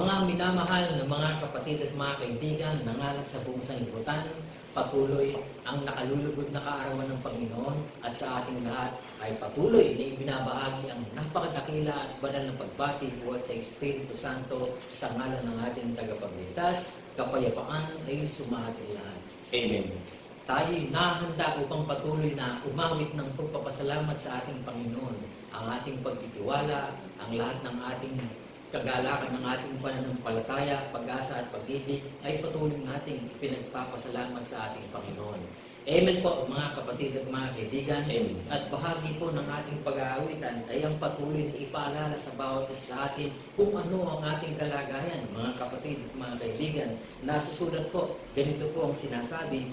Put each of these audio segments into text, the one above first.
Mga minamahal na mga kapatid at mga kaibigan, nangalat sa buong sanlibutan, patuloy ang nakalulugod na kaarawan ng Panginoon at sa ating lahat ay patuloy na ibinabahagi ang napakadakila at banal na pagbati buhat sa Espiritu Santo sa ngalan ng ating tagapagligtas. Kapayapaan ay sumahating lahat. Amen. Tayo'y nahanda upang patuloy na umawit ng pagpapasalamat sa ating Panginoon. Ang ating pagtitiwala, ang lahat ng ating kagalakan ng ating pananampalataya, pag-asa at pag-ibig ay patuloy nating pinagpapasalamat sa ating Panginoon. Amen po mga kapatid at mga kaibigan. Amen. At bahagi po ng ating pag-aawitan ay ang patuloy na ipaalala sa bawat isa sa atin kung ano ang ating kalagayan. Mga kapatid at mga kaibigan, nasusulat po, ganito po ang sinasabi: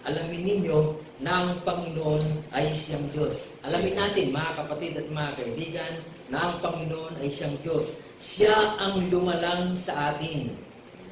alamin ninyo na ang Panginoon ay siyang Diyos. Alamin natin mga kapatid at mga kaibigan na ang Panginoon ay siyang Diyos. Siya ang lumalang sa atin.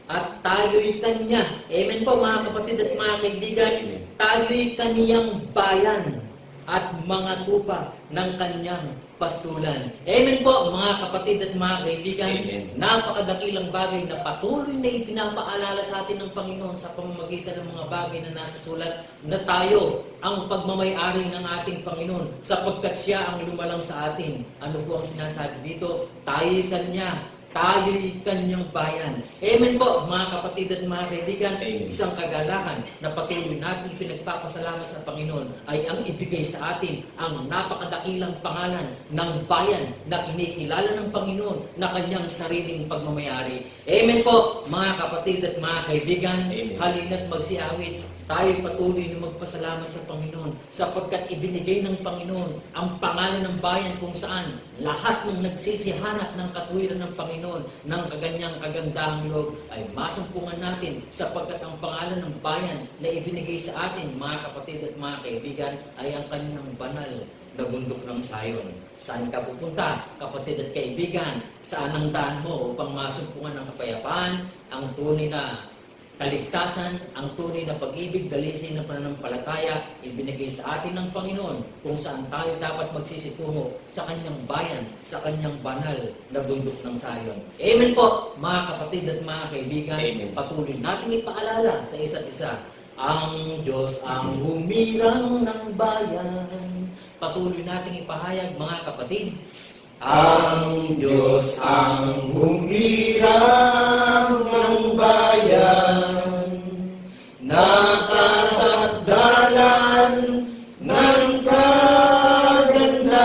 At tayo'y Kanya. Amen po mga kapatid at mga kaibigan. Tayo'y Kaniyang bayan at mga tupa ng Kanyang pastulan. Amen po mga kapatid at mga kaibigan. Amen. Napakadakilang bagay na patuloy na ipinapaalala sa atin ng Panginoon sa pamamagitan ng mga bagay na nasa sulat na tayo ang pagmamay-ari ng ating Panginoon sapagkat Siya ang lumalang sa atin. Ano po ang sinasabi dito? Tayo'y Kanya. Tayo'y Kanyang bayan. Amen po mga kapatid at mga kaibigan. Amen. Isang kagalakan na patuloy natin ipinagpapasalamat sa Panginoon ay ang ibigay sa atin ang napakadakilang pangalan ng bayan na kinikilala ng Panginoon na Kanyang sariling pagmamayari. Amen po mga kapatid at mga kaibigan. Amen. Halina't magsiawit. Tayo patuloy na magpasalamat sa Panginoon sapagkat ibinigay ng Panginoon ang pangalan ng bayan kung saan lahat ng nagsisihanap ng katuwiran ng Panginoon ng kaganyang kagandahang loob ay masumpungan natin sapagkat ang pangalan ng bayan na ibinigay sa atin, mga kapatid at mga kaibigan, ay ang kanyang banal na bundok ng Sayon. Saan ka pupunta, kapatid at kaibigan? Saan ang daan mo upang masumpungan ng kapayapaan, ang tunay na kaligtasan, ang tunay na pag-ibig, dalisay na pananampalataya, ibinigay sa atin ng Panginoon kung saan tayo dapat magsisitungo sa Kanyang bayan, sa Kanyang banal na bundok ng Sayon. Amen po, mga kapatid at mga kaibigan. Amen. Patuloy natin ipaalala sa isa't isa. Ang Diyos ang humirang ng bayan. Patuloy natin ipahayag, mga kapatid. Ang Diyos ang humirang ng bayan, nakasagdalan ng kagandahan,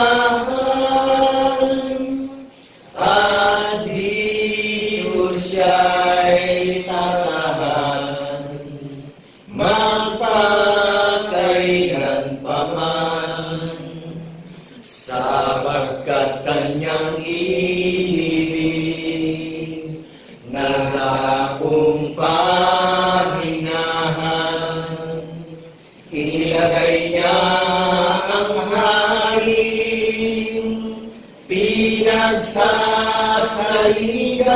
at Diyos siya'y tatahan, magpakailan pa man, sapagkat Kanyang inibig, nagakong pahinahan, inilagay niya ang haring pinagsasaligan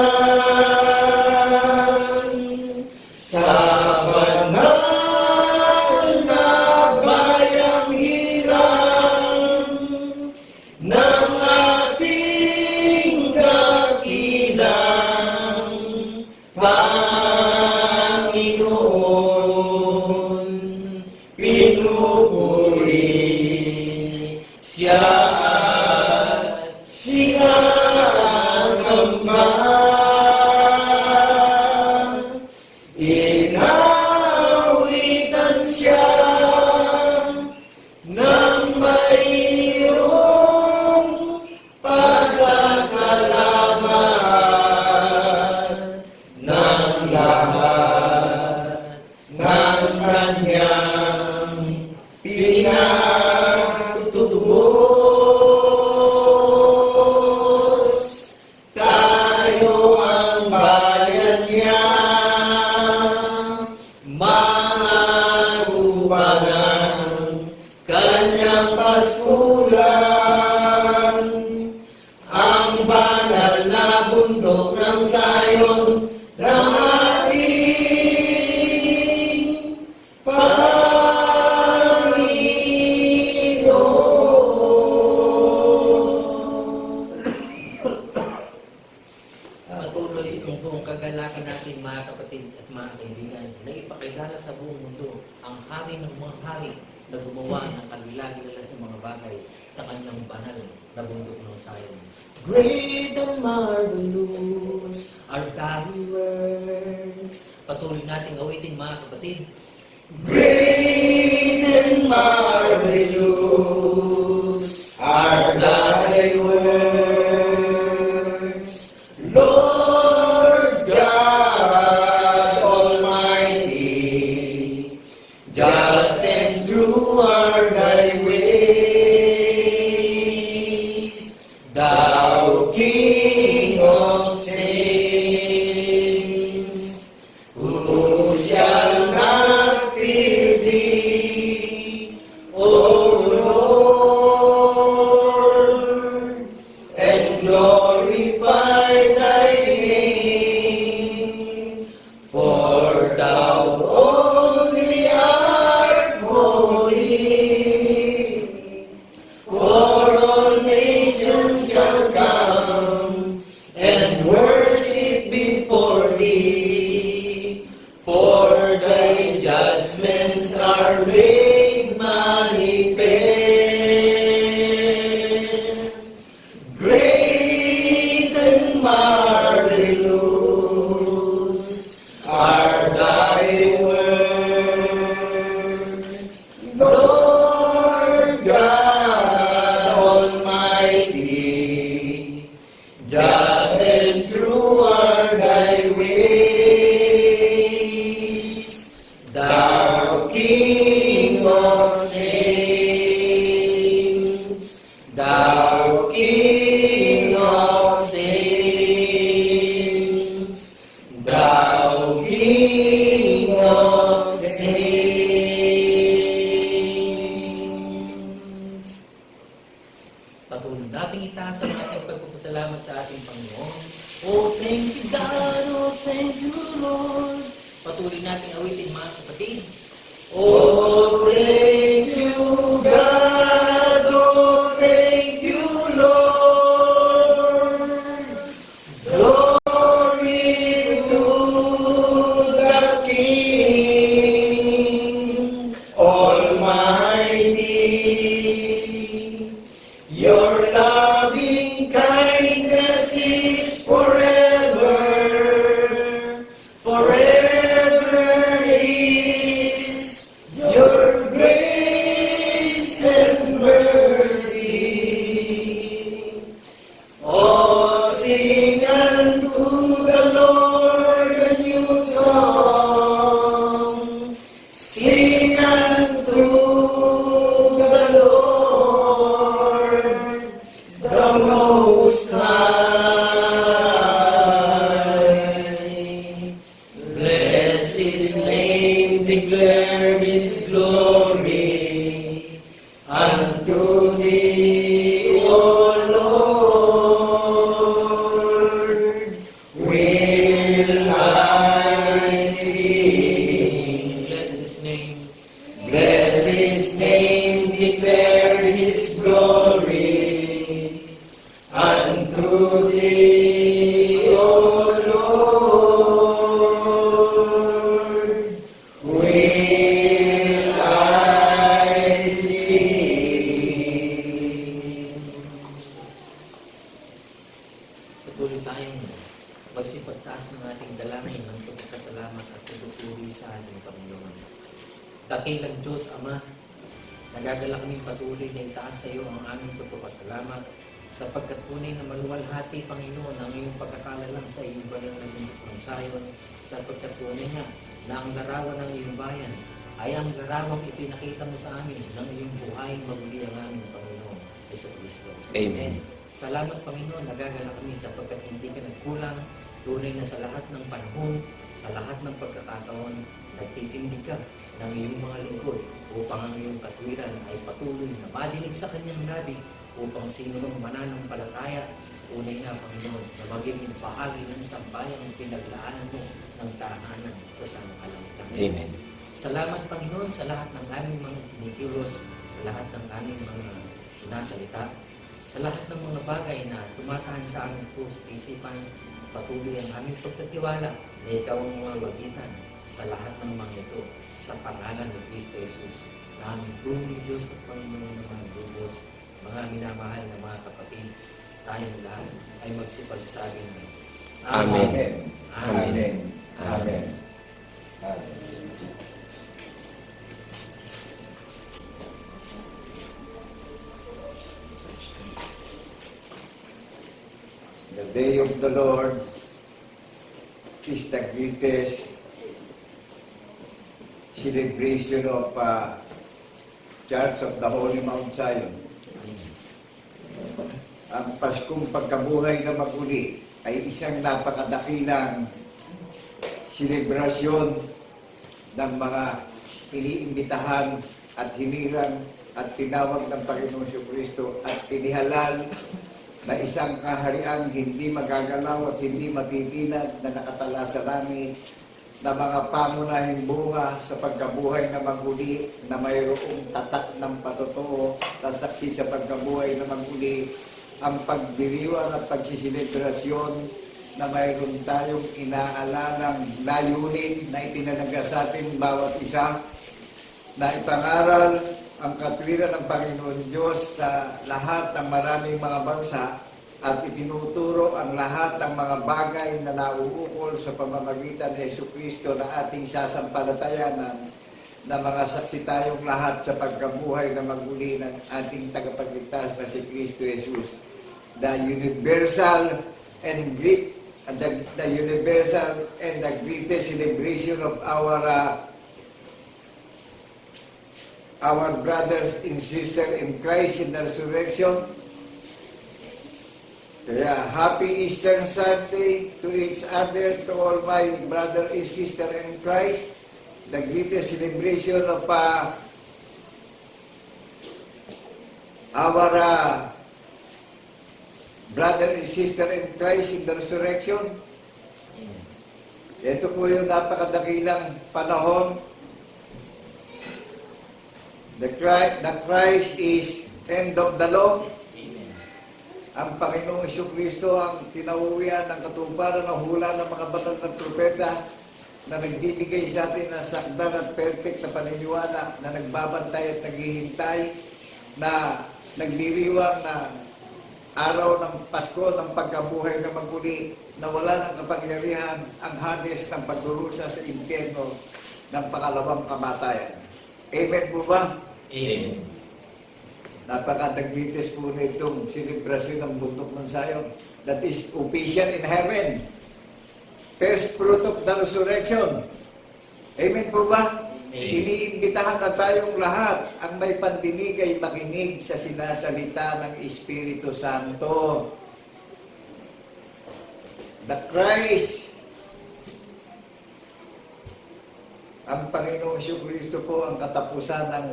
sa banal na bayang hirang ng ating dakilang Panginoon. Pinupuri siya at sinasamba. Inawitan siya ng mayroong pasasalamat ng lahat ng Kanyang pinagtutubos. Tayo ng mga hari na gumawa ng kalilagilas ng mga bagay sa kanyang banal na bundok ng Zion. Great and marvelous are thy works. Patuloy nating awitin mga kapatid. Great and marvelous are thy works, Lord God Almighty. Just and true are thy ways, thou King of saints. Who shall not fear thee, O Lord, and glorify thy name? For thou only art holy, for all nations shall come and worship before thee. For thy judgments are made manifest. Great and marvelous are thy works, Lord God Almighty. Just and true are thy ways, thou King of saints, thou King of saints, thou King of saints. Patuloy nating itaas ang ating pagpapasalamat sa ating Panginoon. Oh, thank you God, oh, thank you Lord. Patuloy nating awitin mga kapatid. Oh, thank you God, oh, thank you Lord. Glory to the King Almighty. Your loving kindness is forever, forever is your grace and mercy. Oh, sing unto the Lord a new song. Sing unto the Lord, the Most High. Bless His name, declare His glory unto Thee, O Lord. Will I sing? Bless His name. Bless His name, declare His glory unto Thee, O Lord. Will I sing? Patuloy tayong magsipagtaas ng ating dalangin ng pagkakasalamat at pagpupuri sa ating Panginoon. Dakilang Diyos, Ama, nagagala kaming patuloy na itaas sa iyo ang aming pagpapasalamat sapagkat tunay na maluwalhati, Panginoon, ang iyong pagkakalalang sa iyong banal na bundok ng Zion, sapagkat tunay nga na ang larawan ng iyong bayan ay ang larawang ipinakita mo sa amin ng iyong buhay maguli ang aming Panginoon, Jesucristo. Amen. Salamat, Panginoon, nagagala kami sapagkat hindi ka nagkulang, tunay na sa lahat ng panahon, sa lahat ng pagkakataon, nagtitindig ka ng iyong mga lingkod upang ang iyong katwiran ay patuloy na madinig sa kanyang nabi upang sino mang mananampalataya, tunay nga, Panginoon, na maging bahagi ng isang bayang pinaglaanan mo ng tahanan sa sangkalangitan. Amen. Salamat, Panginoon, sa lahat ng aming mga kinikilos, sa lahat ng aming mga sinasalita, sa lahat ng mga bagay na tumatahan sa aming puso isipan, patuloy ang aming pagtatiwala na ikaw ang mamagitan sa lahat ng mga ito, sa pangalan ni Kristo Jesus, na ang buong Diyos at Panginoon ng mga lubos, mga minamahal na mga kapatid, tayong lahat ay magsipagsabi ng Amen. Amen. Amen. Amen. Amen. The day of the Lord is the greatest celebration of Church of the Holy Mount Zion. Ang Paskong Pagkabuhay na Maguli ay isang napakadakilang selebrasyon ng mga iniimbitahan at hinirang at tinawag ng Panginoon Kristo at tinihalal na isang kahariang hindi magagalaw at hindi matitinag na nakatala sa langit, na mga pamunahing bunga sa pagkabuhay na maguli, na mayroong tatak ng patotoo, sasaksi sa pagkabuhay na maguli, ang pagdiriwang at pagsiselebrasyon na mayroon tayong inaalalang layunin na itinalaga sa atin bawat isa, na ipangaral ang katwiran ng Panginoon Diyos sa lahat ng maraming mga bansa at itinuturo ang lahat ng mga bagay na nauukol sa pamamagitan ni Jesucristo na ating sasampalatayanan, na mga saksi tayong lahat sa pagkabuhay na maguli ng ating tagapagligtas na si Kristo Jesus. The universal and great the universal and the greatest celebration of our brothers and sisters in Christ in the resurrection. Kaya happy Easter Sunday to each other, to all my brother and sister in Christ. The greatest celebration of our brother and sister in Christ in the resurrection. Ito po yung napakadakilang panahon. The Christ is end of the law. Ang Panginoong Kristo ang tinauwian ng katuparan ng hula ng mga banal na propeta na nagbibigay sa atin ng sakdan at perfect na paniniwala, na nagbabantay at naghihintay, na nagdiriwang na araw ng Pasko ng pagkabuhay na maguli, na wala ng kapangyarihan ang Hades ng pagdurusa sa impyerno ng pangalawang kamatayan. Amen po ba? Amen. Napakadaglites po na itong selebrasyon ng bundok ng Zion. That is official in heaven. First fruit of the resurrection. Amen po ba? Amen. Iniimbitahan na tayong lahat, ang may pandinig ay makinig sa sinasalita ng Espiritu Santo. The Christ, ang Panginoong Kristo po ang katapusan ng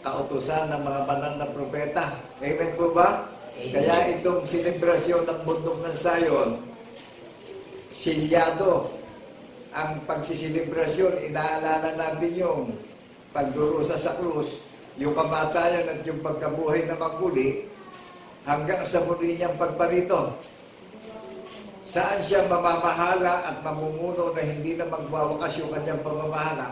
kautusan ng mga banal na propeta. Amen po ba? Amen. Kaya itong selebrasyon ng bundok ng Zion, silyado ang pagsiselebrasyon, inaalala natin yung pagdurusa sa krus, yung kamatayan at yung pagkabuhay na maguli, hanggang sa muli niyang pagparito. Saan siya mamamahala at mamumuno na hindi na magwawakas yung kanyang pamamahala?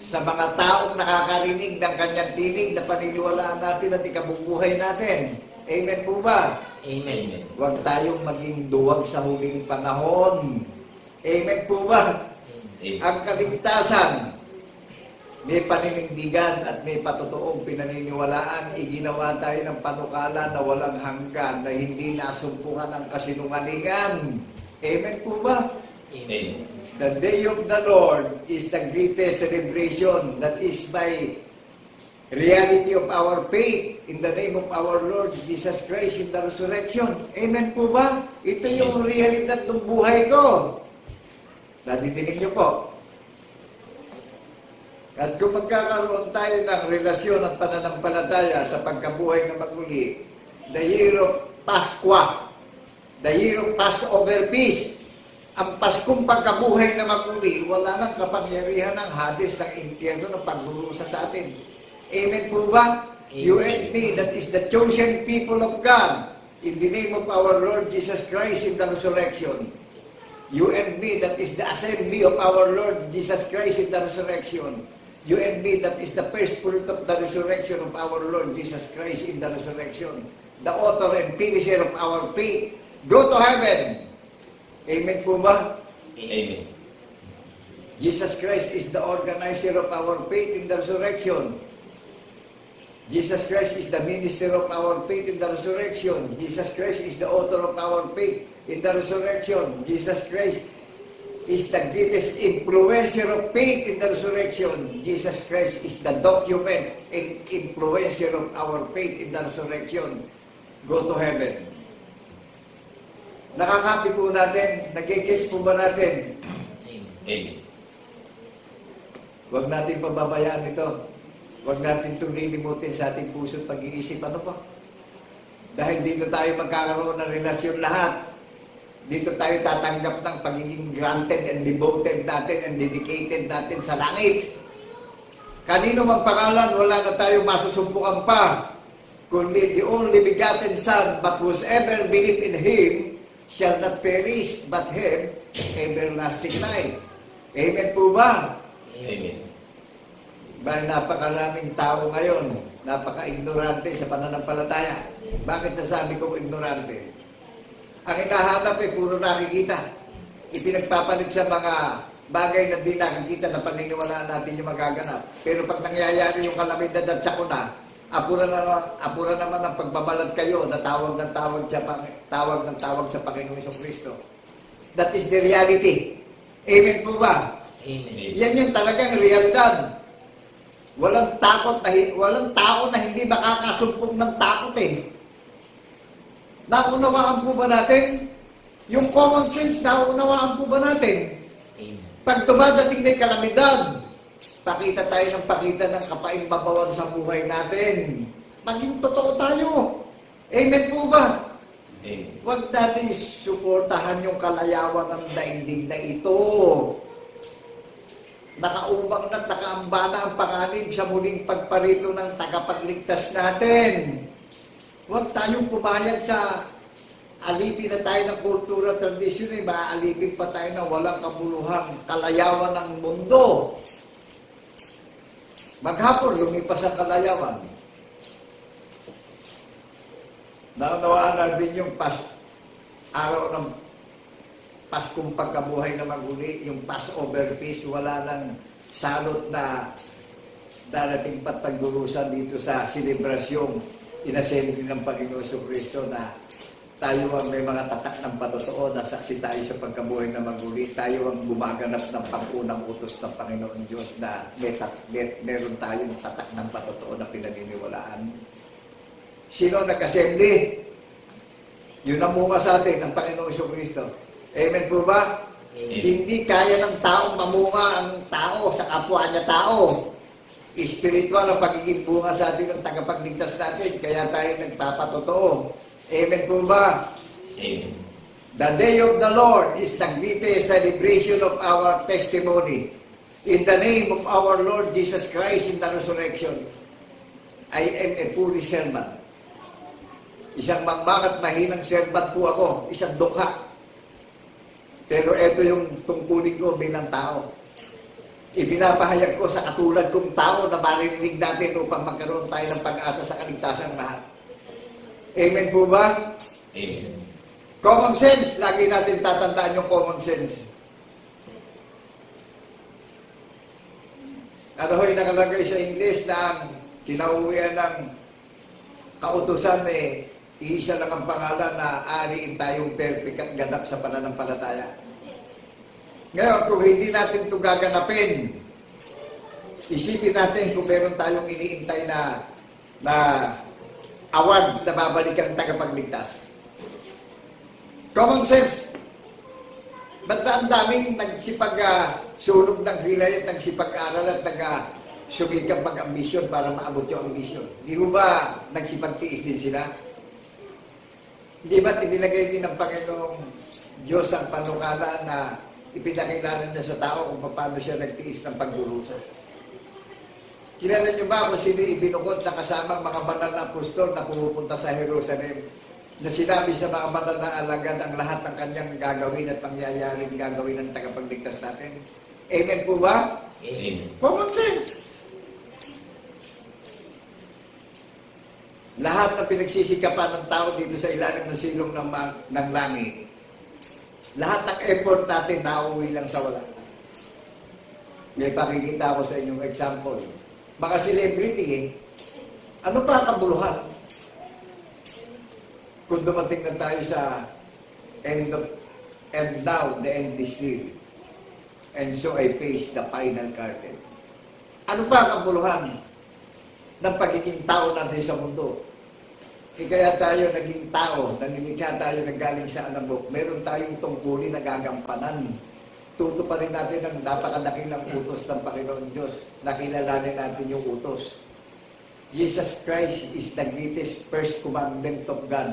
Sa mga taong nakakarinig ng kanyang tinig na paniniwalaan natin at ikabubuhay natin. Amen po ba? Amen. Huwag tayong maging duwag sa huling panahon. Amen po ba? Ang kaligtasan, may paninindigan at may patotoong pinaniniwalaan, iginawa tayo ng panukala na walang hanggan, na hindi nasumpungan ng kasinungalingan. Amen po ba? Amen. The day of the Lord is the greatest celebration. That is by reality of our faith in the name of our Lord Jesus Christ in the resurrection. Amen po ba? Ito yung realidad ng buhay ko. Nadidinig niyo po. At kung magkakaroon tayo ng relasyon at pananampalataya sa pagkabuhay na maguli, the year of Pasqua, the year of Passover feast, ang Paskong pagkabuhay na maguli, wala nang kapangyarihan ng Hades ng impyerno ng pagdurusa sa atin. Amen po ba? Amen. You and me, that is the chosen people of God, in the name of our Lord Jesus Christ in the resurrection. You and me, that is the assembly of our Lord Jesus Christ in the resurrection. You and me, that is the first fruit of the resurrection of our Lord Jesus Christ in the resurrection. The author and finisher of our faith. Go to heaven. Amen po ba? Amen. Jesus Christ is the organizer of our faith in the resurrection. Jesus Christ is the minister of our faith in the resurrection. Jesus Christ is the author of our faith in the resurrection. Jesus Christ is the greatest influencer of faith in the resurrection. Jesus Christ is the document and influencer of our faith in the resurrection. Go to heaven. Nakakapi po natin? Nag-catch po ba natin? Amen. Huwag natin pababayaan ito. Huwag natin itong lilimutin sa ating puso at pag-iisip. Ano pa? Dahil dito tayo magkakaroon ng relasyon lahat. Dito tayo tatanggap ng pagiging granted and devoted natin and dedicated natin sa langit. Kanino mang pangalan, wala na tayo masusumpukan pa. Kundi the only begotten Son, but whosoever believe in Him shall not perish, but have everlasting life. Amen po ba? Amen. Dahil napakaraming tao ngayon, napaka-ignorante sa pananampalataya. Bakit nasabi kong ignorante? Ang hinahanap ay puro nakikita. Ipinagpapalit sa mga bagay na di nakikita na paniniwalaan natin yung magaganap. Pero pag nangyayari yung kalamidad at sakuna, apura naman ang pagbabalat kayo na tawag ng tawag sa Panginoong Jesucristo. That is the reality. Amen po ba? Amen. Yan yung talagang realidad. Walang tao na hindi makakasumpong ng takot eh. Naunawaan po ba natin? Yung common sense, naunawaan po ba natin? Amen. Pag dumadating na yung kalamidad, pakita tayo ng pakita ng kapaimbabawan sa buhay natin. Maging totoo tayo. Amen po ba? Amen. Huwag natin suportahan yung kalayawan ng daigdig na ito. Nakaubang na nakaambana ang panganib sa muling pagparito ng tagapagligtas natin. Huwag tayong pumayag sa alipin na tayo ng kultura, tradisyon, eh, maaalipin pa tayo na walang kabuluhang kalayawan ng mundo. Maghapon, lumipas ang kalayawan. Naunawaan natin yung araw ng Paskong pagkabuhay na maguli, yung Passover feast, wala nang salot na darating patagdurusan dito sa selebrasyong inassembly ng Panginoon Jesucristo na tayo ang may mga tatak ng patotoo na saksi tayo sa pagkabuhay na maguli. Tayo ang gumaganap ng pag-unang utos ng Panginoon Diyos na meron tayong tatak ng patotoo na pinaniniwalaan. Sino nag-assembly? Yun ang munga sa atin ng Panginoon Jesucristo. Amen po ba? Amen. Hindi kaya ng taong mamunga ang tao sa kapwa niya tao. Spiritual ang pagiging bunga sa atin ng tagapagligtas natin. Kaya tayo nagpapatotoo. Amen po ba? Amen. The day of the Lord is the greatest celebration of our testimony. In the name of our Lord Jesus Christ in the resurrection, I am a poor servant. Isang mangmangat mahinang servant po ako. Isang dukha. Pero ito yung tungkulin ko bilang tao. Ipinapahayag ko sa katulad kong tao na maririnig natin upang magkaroon tayo ng pag-asa sa kaligtasan lahat. Amen po ba? Amen. Common sense. Lagi natin tatandaan yung common sense. Ano ho'y nakalagay sa English na ang kinauwian ng kautusan eh, iisa lang ang pangalan na ariin tayong perfect at ganap sa pananampalataya. Ngayon, kung hindi natin ito gaganapin, isipin natin kung meron tayong iniintay na award na babalikan ng tagapagligtas. Common sense. Ba't ba ang daming nagsipag-sunog ng hilay at nagsipag-aral at sumikap mag-ambisyon para maabot yung ambisyon? Di mo ba nagsipag-tiis din sila? Di ba tinilagay din ng Panginoong Diyos ang panukala na ipinakilala niya sa tao kung paano siya nagtiis ng pagdurusa? Kilala niyo ba kung sino ibinukod na kasamang mga banal na apostol na pumupunta sa Jerusalem? na sinabi sa mga banal na alagad ang lahat ng kanyang gagawin at pangyayaring gagawin ng tagapagligtas natin. Amen po ba? Amen. Common sense. Lahat ng pinagsisikapan ng tao dito sa ilalim ng silong ng langit, lahat ng effort natin nauwi lang sa wala. May pakikita ko sa inyong example. Mga celebrity, ano pa ang kabuluhan? Kung dumating na tayo sa and now the end is near. And so I face the final curtain. Ano pa ang kabuluhan ng pagiging tao natin sa mundo? Kaya tayo naging tao, nanilikha tayo na galing sa anabok. Meron tayong tungkulin na gagampanan. Tutuparin natin ang napakadakilang utos ng Panginoon Diyos. Nakilalanin natin yung utos. Jesus Christ is the greatest first commandment of God.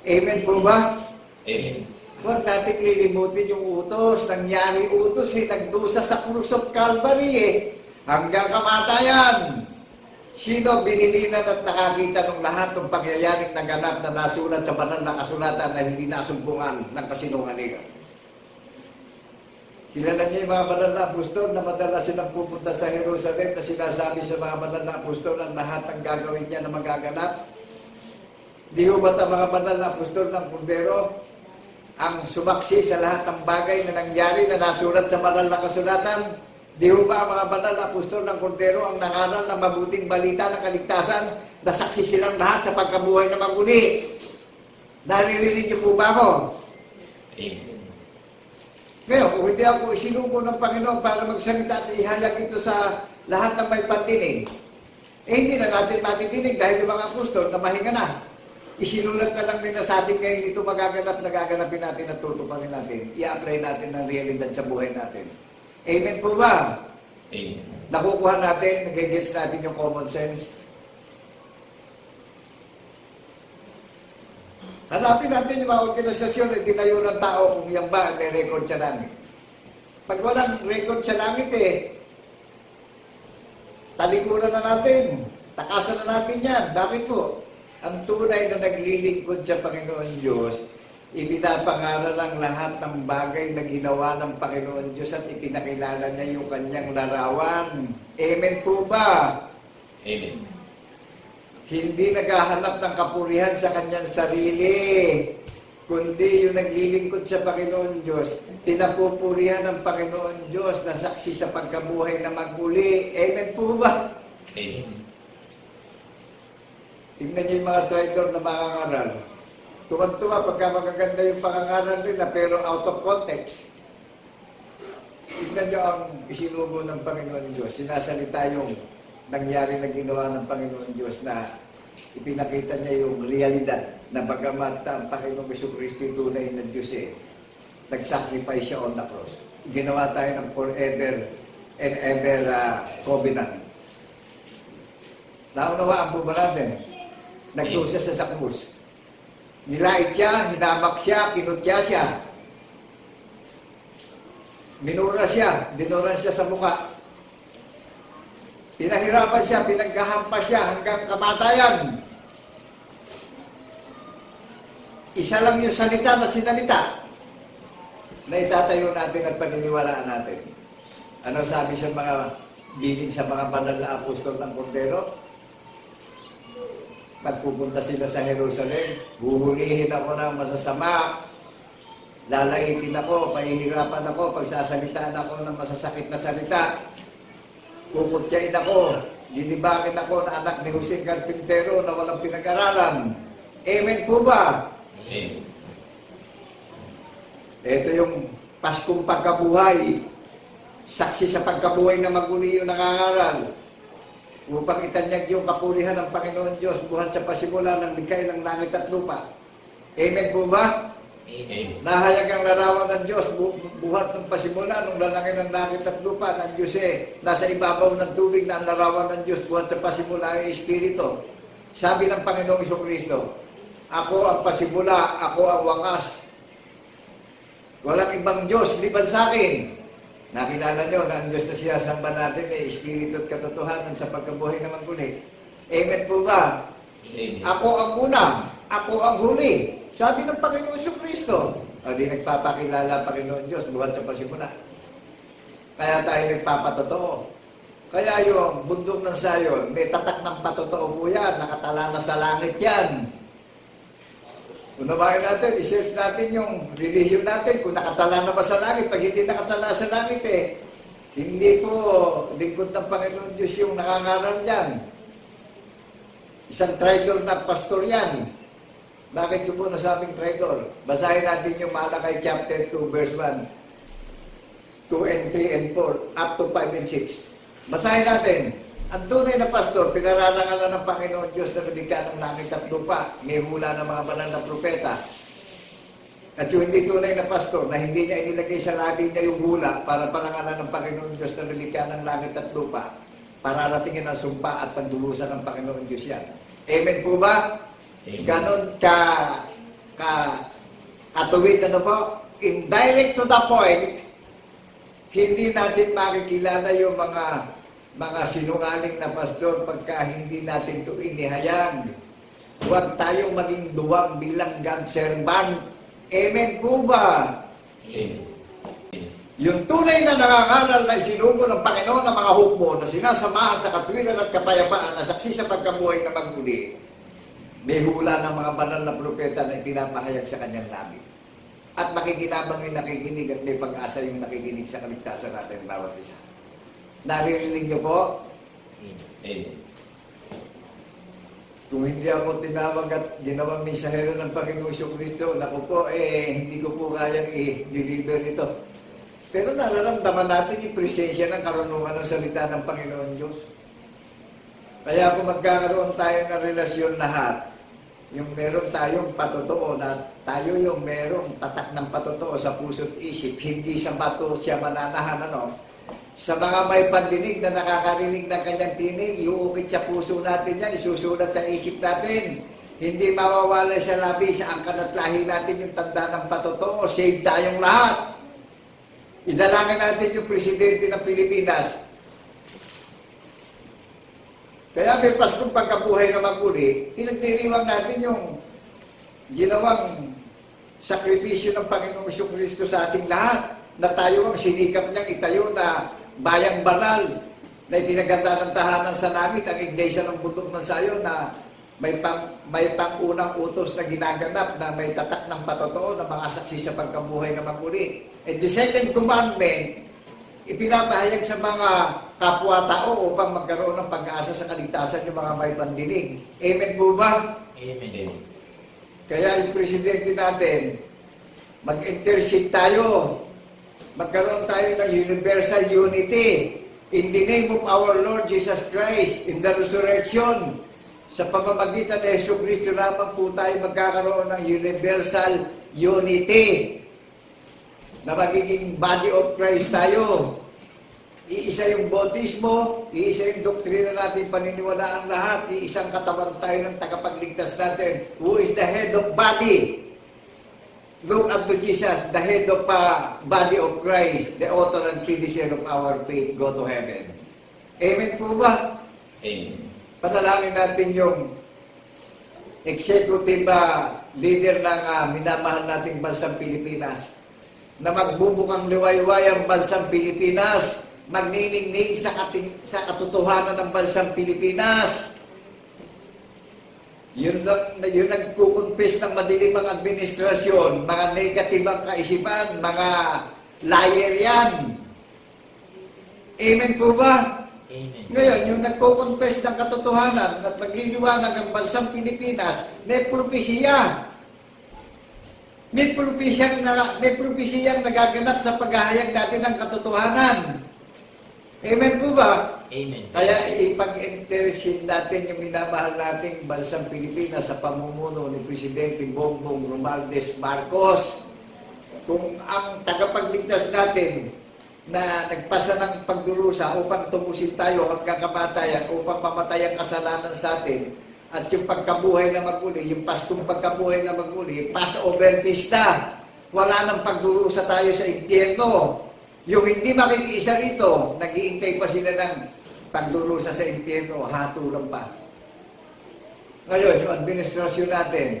Amen po ba? Amen. Huwag natin lilimutin yung utos. Nangyari utos nagdusa sa Cross of Calvary hanggang kamatayan. Sino binilinan at nakakita ng lahat ng pangyayaring naganap na nasulat sa banal na kasulatan na hindi nasumbungan ng kasinungalingan? Kilala niya yung mga banal na apostol na madalas silang pupunta sa Jerusalem na sinasabi sa mga banal na apostol ang lahat ng gagawin niya na magaganap? Di ho ba't ang mga banal na apostol ng Kordero ang sumaksi sa lahat ng bagay na nangyari na nasulat sa banal na kasulatan? Di ho ba ang mga banal na apostol ng Kordero ang nangaral ng mabuting balita ng kaligtasan na saksi silang lahat sa pagkabuhay na maguli? Naririnig niyo po ba ako? Amen. Ngayon, kung hindi ako isinugo ng Panginoon para magsalita at ihayag ito sa lahat ng may pandinig, hindi na natin matitinig dahil yung mga apostol na mahinga na. Isinulat na lang nila sa atin ngayon dito nagaganapin natin at tutuparin natin. I-apply natin ng realidad sa buhay natin. Amen po ba? Amen. Nakukuha natin, nag-gets natin yung common sense. Hanapin natin yung mga organisasyon na tinayo ng tao kung yan ba may record sa langit. Pag walang record sa langit talikuran na natin. Takasan na natin yan. Bakit po? Ang tunay na naglilingkod sa Panginoon Diyos, ipinapangaral ang lahat ng bagay na ginawa ng Panginoon Diyos at ipinakilala niya yung kanyang larawan. Amen po ba? Amen. Hindi naghahanap ng kapurihan sa kanyang sarili, kundi yung naglilingkod sa Panginoon Diyos, pinapupurihan ng Panginoon Diyos na saksi sa pagkabuhay na magmuli. Amen po ba? Amen. Tingnan niyo yung mga traitor na mangangaral. Tuwan-tuwa pagka magaganda yung pangangaral nila, pero out of context. Tingnan niyo ang isinugo ng Panginoon Diyos. Sinasalita yung nangyari na ginawa ng Panginoon Diyos na ipinakita niya yung realidad na bagamat ang Panginoong Jesucristo tunay na Diyos nag-sacrifice siya on the cross. Ginawa tayo ng forever and ever covenant. Naunawaan po ba natin? Nagdusa siya sa krus. Nilait siya, hinamak siya, kinutya siya. Minura siya, dinuran siya sa mukha. Pinahirapan siya, pinaghahampas siya hanggang kamatayan. Isa lang yung salita na sinalita na itatayo natin at paniniwalaan natin. Ano sabi sa mga bilin sa mga banal na apostol ng Kordero? Pagpupunta sila sa Jerusalem, huhulihin ako ng masasama, lalaitin ako, pahihirapan ako, pagsasalitaan ako ng masasakit na salita. Puputyain ako, dinibakin ako na anak ni Jose Carpintero na walang pinag-aralan. Amen po ba? Amen. Ito yung Paskong pagkabuhay. Saksi sa pagkabuhay na maguli yung nangangaral. Upang itanyag yung kapulihan ng Panginoon Diyos buhat sa pasimula ng likay ng langit at lupa. Amen po ba? Amen. Nahayag ang larawan ng Diyos buhat ng pasimula ng lalaki ng langit at lupa ng Diyos nasa ibabaw ng tubig na ang larawan ng Diyos buhat sa pasimula ay Espiritu. Sabi ng Panginoong Jesucristo, ako ang pasimula, ako ang wakas. Walang ibang Diyos liban sa akin. Nakilala nyo na ang Diyos na sinasamba natin ay Espiritu at katotohanan sa pagkabuhay na maguli. Amen po ba? Amen. Ako ang una. ako ang huli. Sabi ng Panginoon Kristo. O di nagpapakilala Panginoon Diyos, buhat sa pasimula. Kaya tayo nagpapatotoo. Kaya yung bundok ng Sayon, may tatak ng patotoo po yan, nakatala na sa langit yan. Unawain natin, i-search natin yung religion natin, kung nakatala na ba sa langit. Pag hindi nakatala sa langit hindi po lingkod ng Panginoon Diyos yung nakangaral dyan. Isang traitor na pastor yan. Bakit ko po nasabing traitor? Basahin natin yung Malakay chapter 2 verse 1, 2 and 3 and 4, up to 5 and 6. Basahin natin. Ang tunay na pastor, pinararangalan ng Panginoon Diyos na nabigyan ng langit at lupa. May hula ng mga banal na propeta. At yung hindi tunay na pastor, na hindi niya inilagay sa labi niya yung hula para parangalan ng Panginoon Diyos na nabigyan ng langit at lupa, pararatingin ang sumpa at pagdurusan ng Panginoon Diyos yan. Amen po ba? Amen. Ganon atuwid po? Indirect to the point, hindi natin makikilala yung mga sinungaling na pastor pagka hindi natin ito inihayag. Huwag tayong maging duwag bilang God servant. Amen po ba? Amen. Yung tunay na nangangaral na isinugo ng Panginoon ng mga hukbo na sinasamahan sa katwiran at kapayapaan na saksi sa pagkabuhay na magmuli, may hula ng mga banal na propeta na ipinapahayag sa kanyang labi. At makikinabang yung nakikinig at may pag-asa yung nakikinig sa kaligtasan natin bawat isa. Naririnig niyo po? Amen. Kung hindi ako tinawag at ginawang mensahero ng Panginoon Kristo, naku po, hindi ko po kayang i-deliver ito. Pero nararamdaman natin yung presensya ng karunungan ng salita ng Panginoon Diyos. Kaya kung magkakaroon tayo ng relasyon lahat, yung meron tayong patotoo na tayo yung merong tatak ng patotoo sa puso't isip, hindi sa bato siya mananahan, Sa mga may pandinig na nakakarinig ng kanyang tinig, iuukit sa puso natin yan, isusulat sa isip natin. Hindi mawawala sa labi sa angkan at lahi natin yung tanda ng patotoo. Save tayong lahat. Idalangin natin yung presidente ng Pilipinas. Kaya may Paskong Pagkabuhay na maguli, pinagdiriwang natin yung ginawang sakripisyo ng Panginoong Kristo sa ating lahat, na tayo ang sinikap niyang itayo na bayang banal na ipinaganda ng tahanan sa langit, ang iglesia ng bundok ng Sayon na may pangunang utos na ginaganap na may tatak ng patotoo na mga saksi sa pagkabuhay na maguli. And the second commandment, ipinapahayag sa mga kapwa-tao upang magkaroon ng pag-asa sa kaligtasan yung mga may pandinig. Amen po ba? Amen. Kaya yung presidente natin, mag-intercede tayo. Magkaroon tayo ng universal unity in the name of our Lord Jesus Christ, in the resurrection. Sa pamamagitan ng Yesu Cristo lamang po tayo magkakaroon ng universal unity na magiging body of Christ tayo. Iisa yung bautismo, iisa yung doktrina natin paniniwalaan lahat, iisang katawan tayo ng tagapagligtas natin, who is the head of body. Look unto Jesus, the head of body of Christ, the author and finisher of our faith, go to heaven. Amen po ba? Amen. Panalangin natin yung executive leader ng minamahal nating bansang Pilipinas na magbubukang liwayway ang bansang Pilipinas, magniningning sa katotohanan ng bansang Pilipinas. Yun nagkukonfess ng madilimang administrasyon, mga negatibang kaisipan, mga liar yan. Amen po ba? Amen. Ngayon, yung nagko-confess ng katotohanan at magliliwanag ang bansang Pilipinas, may propesiya. May propesiyang nagaganap sa paghahayag natin ng katotohanan. Amen po ba? Amen. Kaya ipag-intercede natin yung minamahal nating bansang Pilipinas sa pamumuno ni Presidente Bongbong Romualdez Marcos. Kung ang tagapagligtas natin na nagpasa ng pagdurusa upang tumusin tayo hanggang kamatayan, upang mamatay ang kasalanan sa atin, at yung pagkabuhay na maguli, yung Paskong pagkabuhay na maguli, Passover Pista, wala nang pagdurusa tayo sa impyerno. Yung hindi makikiisa rito, nag-iintay pa sila ng pagdurusa sa impyerno, hatulang pa. Ngayon, yung administrasyon natin,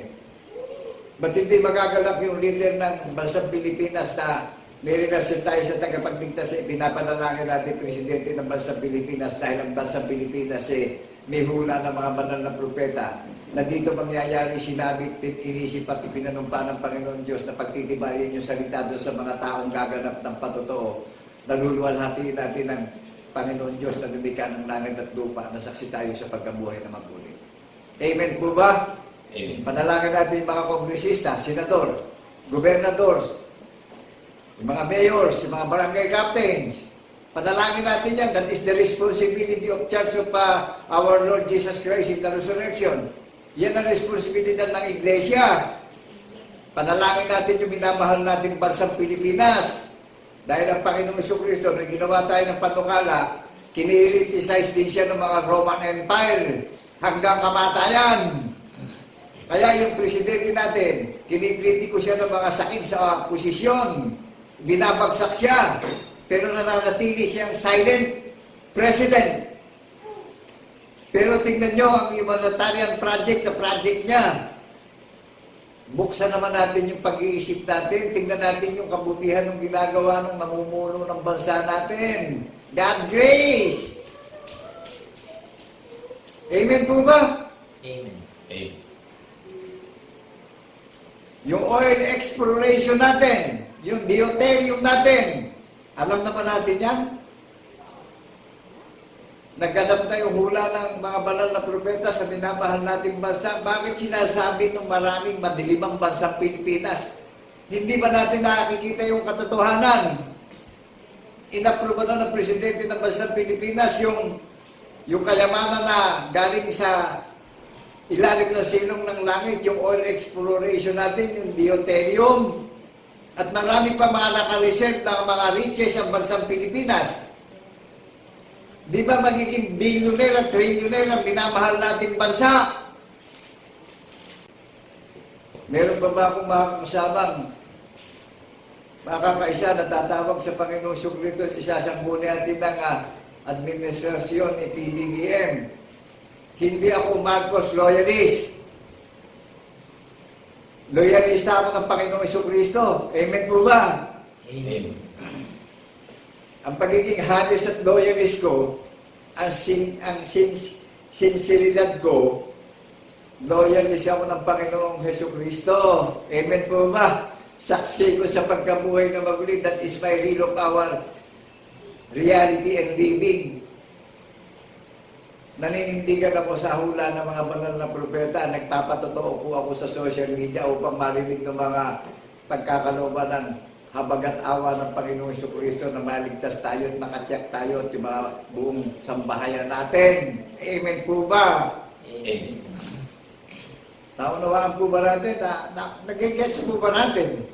Ba't hindi magagalak yung leader ng bansang Pilipinas na may relasyon tayo sa tagapagligtas, pinapanalangin natin presidente ng bansang Pilipinas dahil ang bansang Pilipinas may hula ng mga banal na propeta na dito mangyayari sinabit, inisip at ipinanumpa ng Panginoon Diyos na pagtitibayin yung salita doon sa mga taong gaganap ng patotoo. Naluluwalhati natin ng Panginoon Diyos na lumikha ng langit at lupa na saksi tayo sa pagkabuhay na maguli. Amen po ba? Amen. Panalangin natin yung mga kongresista, senador, gobernador, yung mga mayors, yung mga barangay captains. Panalangin natin yan. That is the responsibility of Church of our Lord Jesus Christ in the Resurrection. Yan ang responsibilidad ng Iglesia. Panalangin natin yung minamahal nating bansang Pilipinas. Dahil ang Panginoong Jesucristo, nung ginawa tayo ng panukala, kiniliticize din siya ng mga Roman Empire hanggang kamatayan. Kaya yung presidente natin, kinikritiko siya ng mga sakit sa posisyon. Binabagsak siya. Pero nananatili siyang silent president. Pero tingnan nyo ang humanitarian project na project niya. Buksan naman natin yung pag-iisip natin. Tingnan natin yung kabutihan ng ginagawa ng mamumuno ng bansa natin. God grace! Amen po ba? Amen. Amen. Yung oil exploration natin, yung deuterium natin, alam naman natin yan. Nagganap na yung hula ng mga banal na propeta sa minamahal nating bansa. Bakit sinasabi ng maraming madilimang bansang Pilipinas? Hindi ba natin nakikita yung katotohanan? Inapruba na ng presidente ng bansang Pilipinas yung kayamanan na galing sa ilalim ng silong ng langit, yung oil exploration natin, yung deuterium. At marami pa mga naka-reserve ng mga riches ang bansang Pilipinas. Di ba magiging billionaire at trillionaire ang minamahal nating bansa? Meron pa ba akong makakasamang makakaisa na tatawag sa Panginoong Jesucristo at isasangguni natin ng administrasyon ni PBBM? Hindi ako Marcos loyalist. Loyalista ako ng Panginoong Jesucristo. Amen po ba? Amen. Ang pagiging honest at loyalist ko, ang sinseridad ko, loyalist ako ng Panginoong Jesucristo. Amen po ba? Saksi ko sa pagkabuhay na maguli, that is my real of our reality and living. Naninindigan ako sa hula ng mga banal na propeta. Nagpapatotoo po ako sa social media upang marinig ng mga pagkakalooban ng habag at awa ng Panginoong Jesucristo na maligtas tayo at makatiyak tayo at yung mga buong sambahayan natin. Amen po ba? Amen. Naunawaan po ba natin? Nag-gets po ba natin?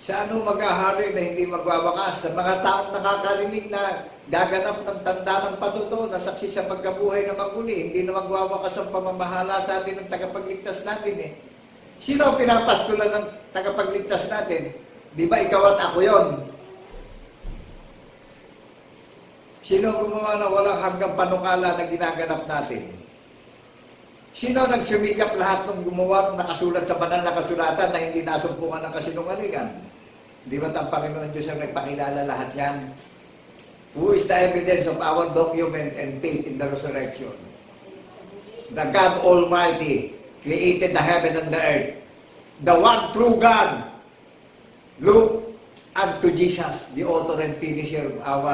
Sa anong maghahari na hindi magwawakas? Sa mga taong nakakarinig na gaganap ng tanda ng patuto na saksi sa pagkabuhay na maguli, hindi na magwawakas ang pamamahala sa atin ng tagapagligtas natin Sino ang pinapastulan ng tagapagligtas natin? Di ba ikaw at ako yon? Sino gumawa na walang hanggang panukala na ginaganap natin? Sino nagsumikap lahat ng gumawa ng nakasulat sa banal na kasulatan na hindi nasumpungan ng kasinungalingan? Di ba ang Panginoon Diyos ang nagpakilala lahat yan? Who is the evidence of our document and faith in the resurrection? The God Almighty created the heaven and the earth. The one true God. Look unto Jesus, the author and finisher of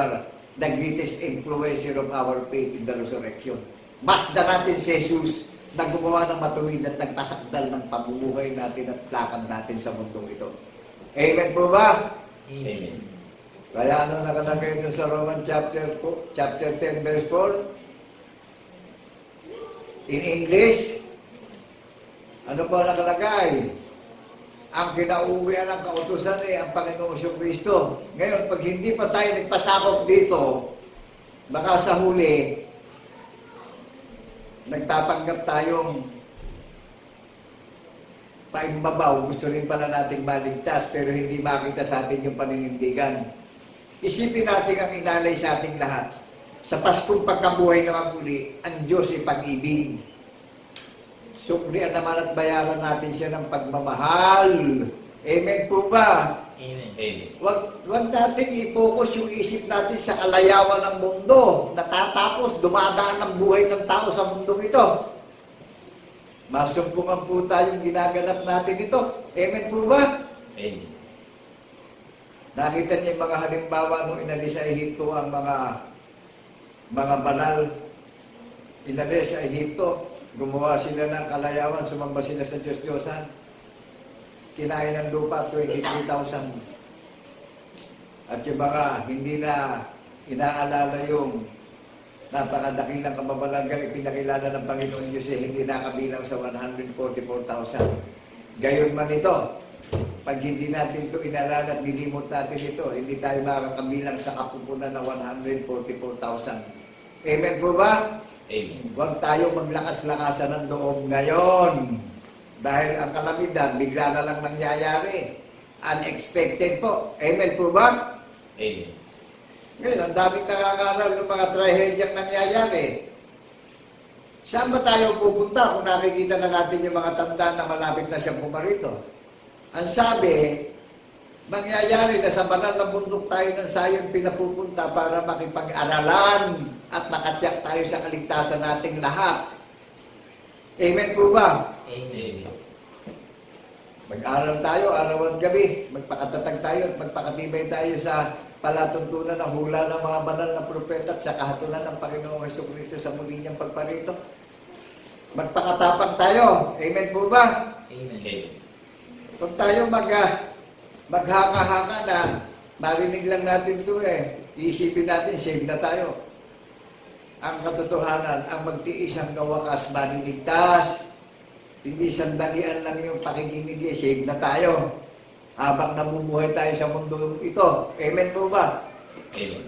the greatest influencer of our faith in the resurrection. Masdan natin si Jesus na gumawa ng matuwid at nagpasakdal ng pamumuhay natin at lakad natin sa mundong ito. Amen po ba? Amen. Kaya ano nakalagay doon sa Roman chapter 10 verse 4? In English, ano po nakalagay? Ang kinauuwian ng kautusan ang Panginoong Jesucristo. Ngayon, pag hindi pa tayo nagpasakop dito, baka sa huli, nagpapanggap tayong paimbabaw, gusto rin pala nating maligtas, pero hindi makita sa atin yung paninindigan. Isipin natin ang inalay sa ating lahat. Sa Paskong pagkabuhay na muli, ang Diyos ay pag-ibig. Suklian naman at bayaran natin siya ng pagmamahal. Amen po ba? Amen. Amen. Wag natin i-focus yung isip natin sa kalayawan ng mundo. Natatapos, dumadaan ang buhay ng tao sa mundong ito. Masumpungan po tayong ginaganap natin ito. Amen po ba? Amen. Nakita niyo yung mga halimbawa nung inalis sa Ehipto ang mga banal. Inalis sa Ehipto, gumawa sila ng kalayawan, sumamba sila sa Diyos-Diyosan. Kinain ng lupa, 23,000. At yung mga hindi na inaalala yung napakadakilang kababalaghan ipinakilala ng Panginoon Diyos hindi nakabilang sa 144,000. Gayon man ito, pag hindi natin ito inaalala at nilimot natin ito, hindi tayo makakabilang sa kapupunan ng 144,000. Amen po ba? Amen. Huwag tayo maglakas-lakasan ng loob ngayon. Dahil ang kalamidad, bigla na lang nangyayari. Unexpected po. Amen po ba? Amen. Ngayon, ang daming nakakaral ng mga trahedyang nangyayari. Saan ba tayo pupunta kung nakikita na natin yung mga tanda na malapit na siyang pumarito? Ang sabi, mangyayari na sa banal na bundok tayo ng Sayon pinapupunta para makipag-aralan at makatyak tayo sa kaligtasan nating lahat. Amen po ba? Amen. Mag-aral tayo, araw at gabi. Magpakatatag tayo at magpakatibay tayo sa palatuntunan ng hula ng mga banal na propeta at sa kahatulan ng Panginoong Jesucristo sa muli niyang pagparito. Magpakatapang tayo. Amen po ba? Amen. Amen. Kung tayo maghanga-hanga na, marinig lang natin ito iisipin natin, save na tayo. Ang katotohanan, ang magtiis hanggang wakas, maniligtas. Hindi sandalian lang yung pakikinig, save na tayo. Habang namumuhay tayo sa mundo ito. Amen po ba? Amen.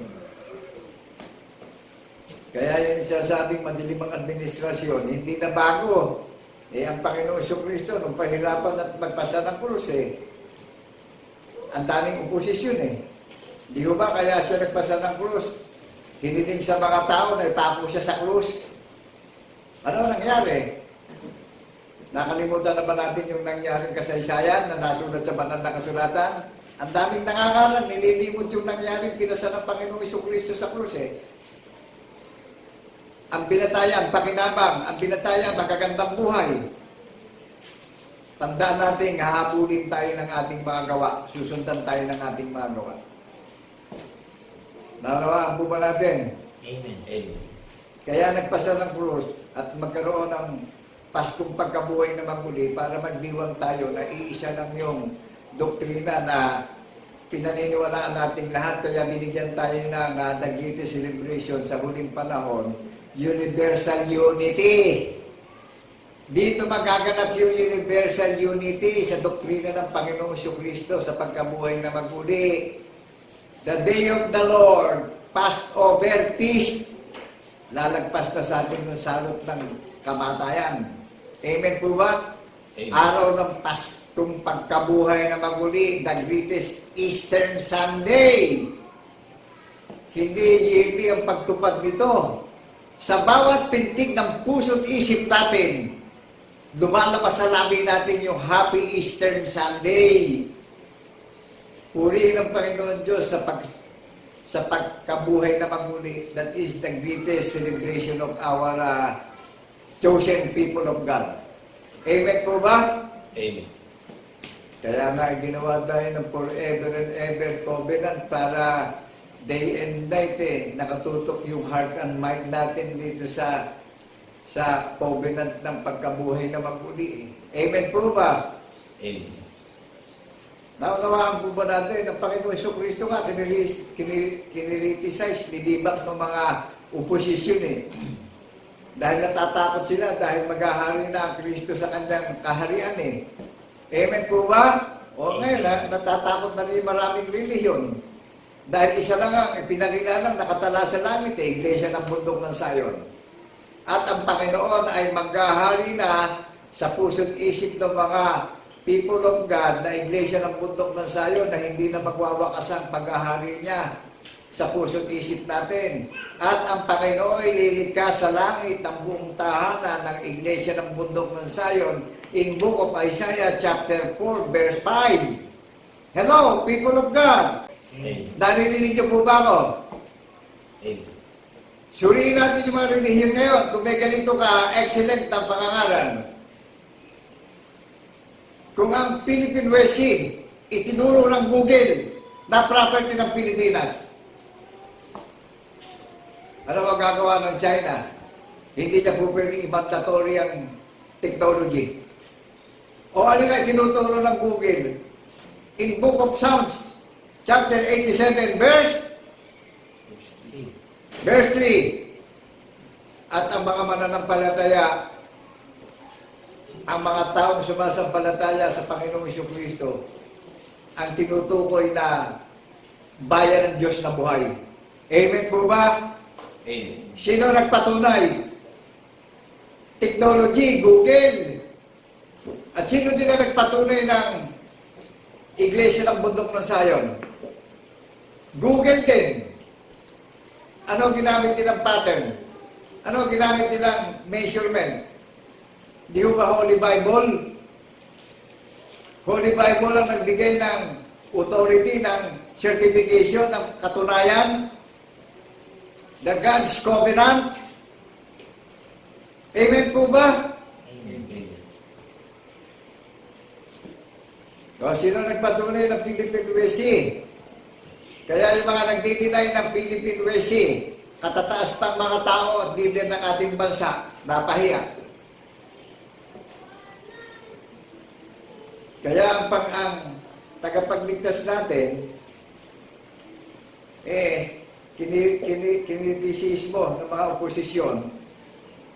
Kaya yung sasabing madilim ang administrasyon, hindi na bago. Ang Panginoon Jesucristo, nung pahirapan at magpasa ng krus, ang daming oposisyon Di ho ba kaya siya nagpasa ng krus? Hiniling sa mga tao na itapo siya sa krus. Ano nangyari? Nakalimutan na ba natin yung nangyaring kasaysayan na nasulat sa banal na kasulatan? Ang daming nangangaral, nililimot yung nangyaring pinasa ng Panginoong Jesucristo sa krus Ang binatayan, pakinabang, ang binatayan, magagandang buhay. Tandaan natin, hahabulin tayo ng ating mga gawa. Susundan tayo ng ating mga gawa. Narawaan po ba natin? Amen. Amen. Kaya nagpasa ng krus at magkaroon ng Paskong pagkabuhay na magmuli para magdiwang tayo na iisa lang yung doktrina na pinaniniwalaan nating lahat. Kaya binigyan tayo ng Daguete celebration sa huling panahon, Universal Unity. Dito magaganap yung Universal Unity sa doktrina ng Panginoong Jesucristo sa pagkabuhay na magmuli. The Day of the Lord, Passover Feast, lalagpas na sa atin ng salot ng kamatayan. Amen po ba? Amen. Araw ng Paskong pagkabuhay na magmuli, the greatest Eastern Sunday. Hindi yearly ang pagtupad nito. Sa bawat pintig ng puso't isip natin, lumalabas sa labi natin yung Happy Eastern Sunday. Purihin ang Panginoon Diyos sa pagkabuhay na magmuli. That is the greatest celebration of our chosen people of God. Amen po ba? Amen. Kaya nga ginawa tayo ng forever and ever covenant para day and night nakatutok yung heart and mind natin dito sa covenant ng pagkabuhay na magmuli. Amen po ba? Amen. Naunawaan po ba natin ng Panginoon Jesucristo nga kinriticize, nilibak ng mga oposisyon Dahil natatakot sila dahil maghahari na ang Kristo sa kanyang kaharian Amen po ba? O ngayon natatakot na rin maraming relihiyon. Dahil isa lang ang ipinagilalang nakatala sa langit Iglesia ng Bundok ng Sayon. At ang Panginoon ay maghahari na sa puso't isip ng mga people of God na Iglesia ng Bundok ng Sayon na hindi na magwawakas ang paghahari niya sa puso't isip natin. At ang Panginoon ay lilikha sa langit ng buong tahanan ng Iglesia ng Bundok ng Zion in Book of Isaiah chapter 4 verse 5. Hello, people of God! Amen. Naririnig niyo po ba ako? Amen. Suriin natin yung mga relihiyon ngayon kung may ganito ka-excellent na pangangalan. Kung ang Philippine West Sea itinuro ng Google na property ng Pilipinas, ano magagawa ng China? Hindi niya po pwedeng i-mandatory ang technology. O ano na tinuturo ng Google? In Book of Psalms, chapter 87, verse 3. At ang mga mananampalataya, ang mga taong sumasampalataya sa Panginoong Jesucristo, ang tinutukoy na bayan ng Diyos na buhay. Amen po ba? Amen. Sino nagpatunay? Technology, Google. At sino din na nagpatunay ng Iglesia ng Bundok ng Zion? Google din. Ano ginamit nilang pattern? Ano ginamit nilang measurement? Di ba Holy Bible? Holy Bible ang nagbigay ng authority, ng certification, ng katunayan. The God's Covenant. Amen po ba? Amen. So, sino nagpatunay ng Philippine West Sea? Kaya yung mga nagdidinay ng Philippine West Sea, katataas pang mga tao at leader ng ating bansa, napahiya. Kaya ang tagapagligtas natin, kinitisismo ng mga oposisyon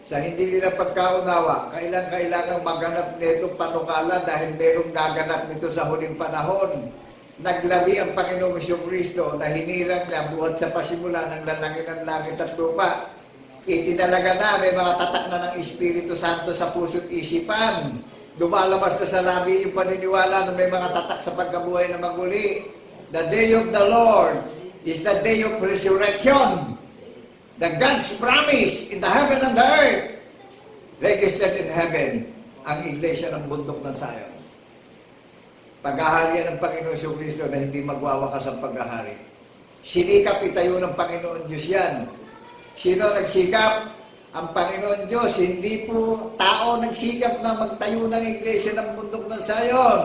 sa hindi nila pagkaunawa, kailangang maghanap nito panukala dahil merong gaganap nito sa huling panahon. Naglabi ang Panginoong Jesucristo na hinirang niya buhat sa pasimula ng lalangit ng langit at lupa. Itinalaga na, may mga tatak na ng Espiritu Santo sa puso't isipan. Dumalabas na sa labi yung paniniwala na may mga tatak sa pagkabuhay na maguli. The day of the Lord is the day of resurrection. The God's promise in the heaven and the earth. Registered in heaven ang Iglesia ng Bundok ng Zion. Paghaharian ng Panginoon Jesucristo na hindi magwawakas ang paghahari. Sinikap itayo ng Panginoon Diyos yan. Sino nagsikap? Ang Panginoon Diyos. Hindi po tao nagsikap na magtayo ng Iglesia ng Bundok ng Zion.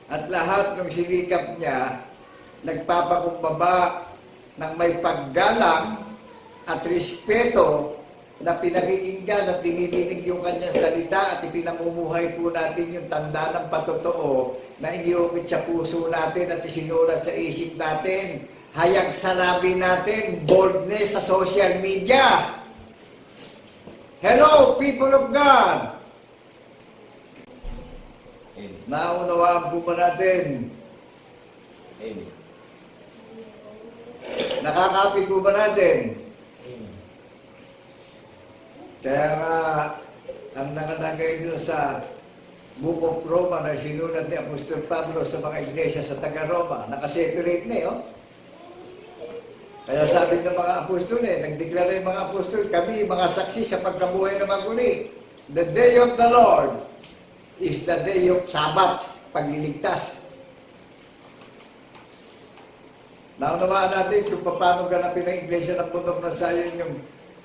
At lahat ng sinikap niya, nagpapakumbaba ng may paggalang at respeto na pinakikinggan at dinidinig yung kanyang salita at ipinamumuhay po natin yung tanda ng patotoo na iniukit sa puso natin at isinulat sa isip natin. Hayag sa labi natin, boldness sa social media. Hello, people of God! Amen. Naunawaan po ba natin? Amen. Nakakapit po ba natin? Amen. Kaya nga, ang nakalagay doon sa Book of Roma na sinulat ni Apostol Pablo sa mga iglesia sa taga-Roma, nakaseparate na yun. Kaya sabi ng mga apostol nagdeklara yung mga apostol, kami mga saksi sa pagkabuhay na maguli. The day of the Lord is the day of Sabbath, pagliligtas. Naunawaan natin kung paano ganapin ang iglesia ng Bundok ng Zion yung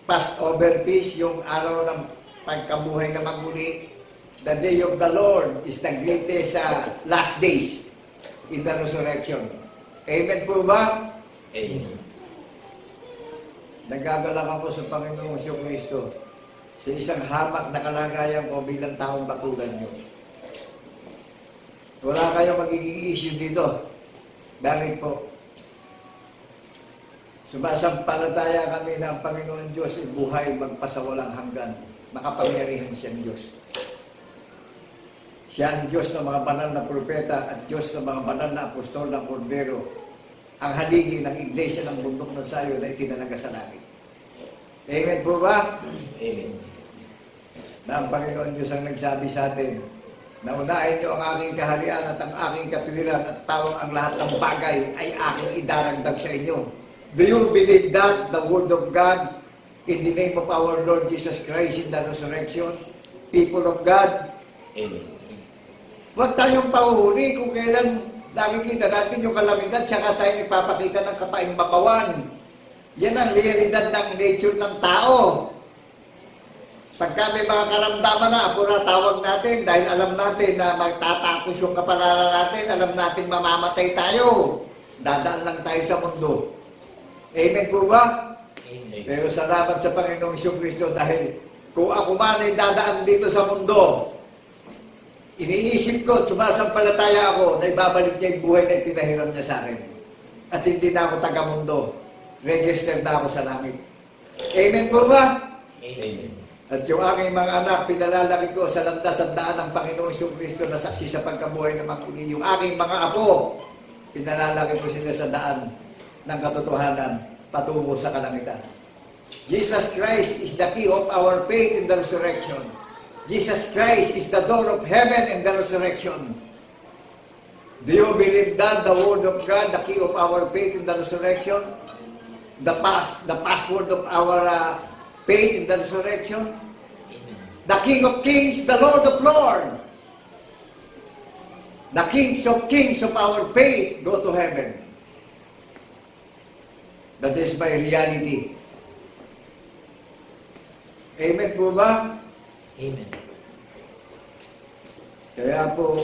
Passover feast, yung araw ng pagkabuhay na maguli. The day of the Lord is the greatest last days in the resurrection. Amen po ba? Amen. Nagagalak ako sa Panginoong Jesucristo sa isang hamak na kalagayan ko bilang taong katulad niyo. Wala kayong magiging issue dito. Dahil po, sumasampalataya kami na ang Panginoon Diyos ay buhay magpasawalang hanggan. Makapangyarihan siyang Diyos. Siya ang Diyos ng mga banal na propeta at Diyos ng mga banal na apostol ng Kordero. Ang haligi ng Iglesia ng Bundok ng Zion na itinalaga sa langit. Amen po ba? Amen. Na ang Panginoon Diyos ang nagsabi sa atin, na unahin niyo ang aking kaharian at ang aking katwiran at tawang ang lahat ng bagay ay aking idaragdag sa inyo. Do you believe that the Word of God in the name of our Lord Jesus Christ in the resurrection? People of God, Amen. huwag tayong pahuhuli kung kailan nakikita natin yung kalamidad, tsaka tayo ipapakita ng kapaimbabawan. Yan ang realidad ng nature ng tao. Pagka may mga karamdaman na, pura tawag natin dahil alam natin na magtatapos yung kapalaran natin, alam natin mamamatay tayo. Dadaan lang tayo sa mundo. Amen po ba? Amen. Pero salamat sa Panginoong Kristo dahil kung ako man ay dadaan dito sa mundo, iniisip ko, sumasampalataya ako na ibabalik niya yung buhay na ipinahiram niya sa akin. At hindi na ako taga-mundo. Registered na ako sa langit. Amen po ba? Amen. At yung aking mga anak, pinalalaki ko sa landas at daan ng Panginoong Kristo na saksi sa pagkabuhay ng mga yung aking mga apo, pinalalaki ko sila sa daan ng katotohanan patungo sa kalangitan. Jesus Christ is the key of our faith in the resurrection. Jesus Christ is the door of heaven in the resurrection. Do you believe that the Word of God, the key of our faith in the resurrection? The password of our faith in the resurrection? Amen. The King of Kings, the Lord of Lords. The Kings of our faith go to heaven. That is my reality. Amen po ba? Amen. Kaya po,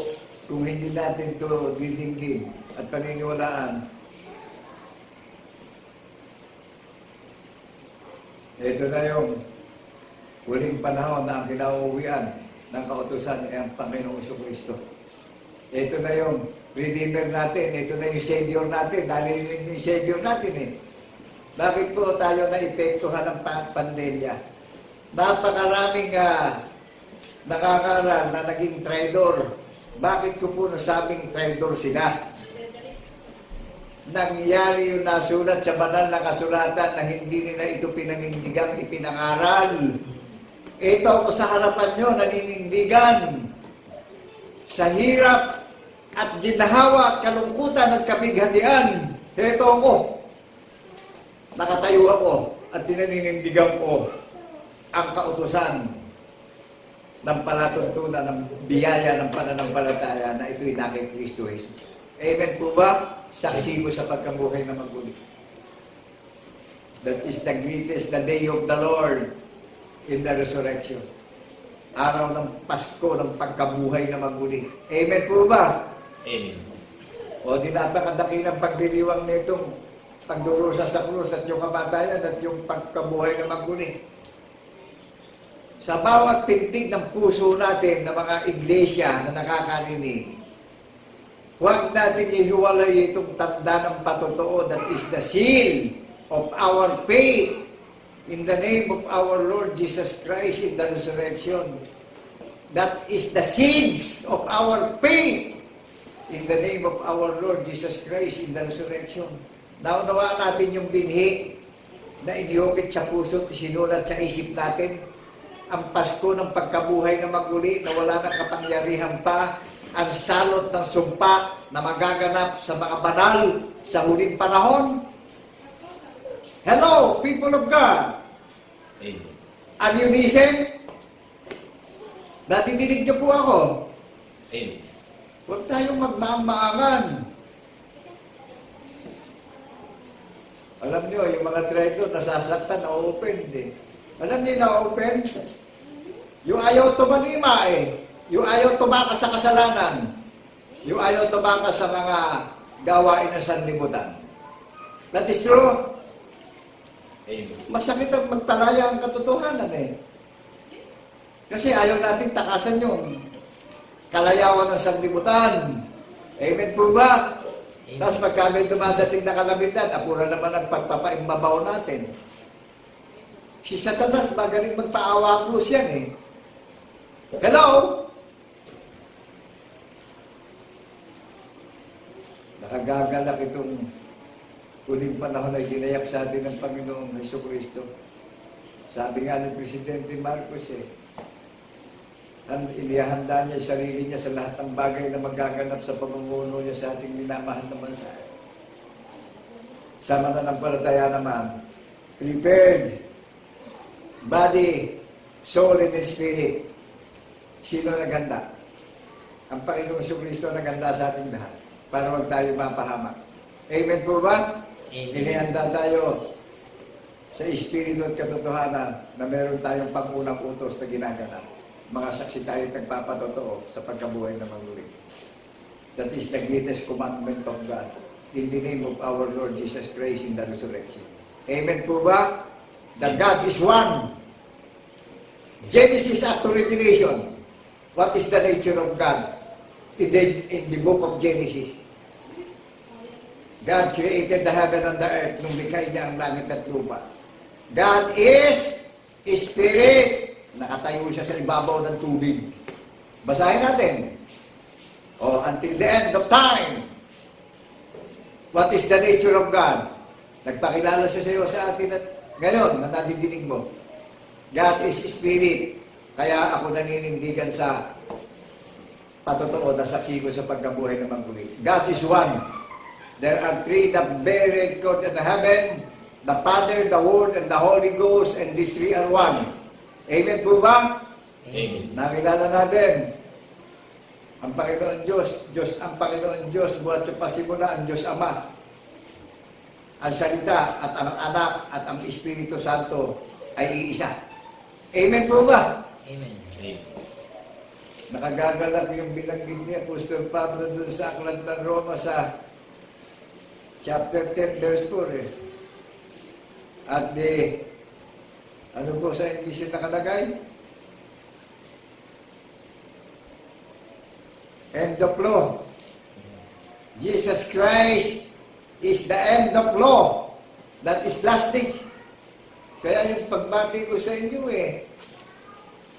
kung hindi natin ito didinggin at paniniwalaan, ito na yung huling panahon na ang kinauuwian ng kautusan ay ang Panginoong Kristo. Ito na yung Redeemer natin, ito na yung Savior natin, dahil yung Savior natin eh. Bakit po tayo na-epektuhan ng pandemya? Napakaraming nakakaral na naging traidor. Bakit ko po nasabing traidor sila? Nangyari yung nasulat sa banal na kasulatan na hindi nila ito pinanindigang ipinangaral. Ito ako sa harapan nyo, naninindigan. Sa hirap at ginahawa at kalungkutan at kabighatian, ito ako. Nakatayo ako at pinaninindigan ko ang kautusan ng palatuntunan ng biyaya ng pananampalataya na ito'y nakay Kristo Jesus. Amen po ba? Saksi mo sa pagkabuhay na maguli. That is the greatest, the day of the Lord in the resurrection. Araw ng Pasko, ng pagkabuhay na maguli. Amen po ba? Amen. O di napakadaki ng pagdiriwang nitong pagdurusa sa krus at yung kamatayan at yung pagkabuhay na maguli. Sa bawat pintig ng puso natin ng mga iglesia na nakakarinig, huwag natin ihiwalay itong tanda ng patotoo that is the seal of our faith in the name of our Lord Jesus Christ in the resurrection. That is the seeds of our faith in the name of our Lord Jesus Christ in the resurrection. Naunawaan natin yung binhi na inihukit sa puso at sinulat sa isip natin. Ang Pasko ng pagkabuhay na maguli na wala nang kapangyarihan pa, ang salot ng sumpa na magaganap sa mga banal sa huling panahon. Hello, people of God! Amen. Are you listening? Natidinig niyo po ako. Amen. Huwag tayong magmaang-maangan. Alam niyo, yung mga traitor nasasaktan, na-open din. Alam niyo na-open? Yung ayaw tumanima eh. Yung ayaw tumakas sa kasalanan. Yung ayaw tumakas sa mga gawain ng sanlibutan. That is true. Amen. Masakit ang magtalaya ang katotohanan eh. Kasi ayaw natin takasan yung kalayawan ng sanlibutan. Amen po ba? Amen. Tapos pagka may dumadating na kalamidad, apura naman ang pagpapaimbabaw natin. Si Satanas, magaling magpaawa-plus yan eh. Hello? Nakagagalak itong huling panahon ay ginayap sa atin ng Panginoong Jesucristo. Sabi nga ng Presidente Marcos inihanda niya sarili niya sa lahat ng bagay na magaganap sa pamumuno niya sa ating minamahal na bansa. sa mananampalataya naman, prepared body, soul, and spirit. Sino naghanda? Ang Panginoong Kristo naghanda sa ating lahat para wag tayo mapahamak. Amen po ba? Amen. Inihanda tayo sa Espiritu at katotohanan na meron tayong pangunang utos na ginaganap. Mga saksi tayo nagpapatotoo sa pagkabuhay na maguli. That is the greatest commandment of God in the name of our Lord Jesus Christ in the resurrection. Amen po ba? The God is one. Genesis up to Revelation. What is the nature of God? In the book of Genesis. God created the heaven and the earth nung likhay niya ang langit at lupa. God is Spirit. Nakatayo siya sa ibabaw ng tubig. Basahin natin. Until the end of time. What is the nature of God? Nagpakilala siya sa iyo sa atin at ngayon, na nadidinig mo. God is Spirit. Kaya ako naninindigan sa patotoo na saksi ko sa pagkabuhay ng maguli. God is one. There are three that bear record in the heaven, the Father, the Word, and the Holy Ghost, and these three are one. Amen po ba? Amen. Nakilala natin. Ang Panginoon Diyos ang Panginoon Diyos, buhat sa pasimula, ang Diyos Ama. Ang salita at ang anak at ang Espiritu Santo ay iisa. Amen po ba? Amen. Nakagagalak yung binanggit ni Apostol Pablo dun sa Aklat ng Roma sa chapter 10, verse 4. At ano po sa English yung nakalagay? End of law. Jesus Christ is the end of law. That is lasting. Kaya yung pagbati ko sa inyo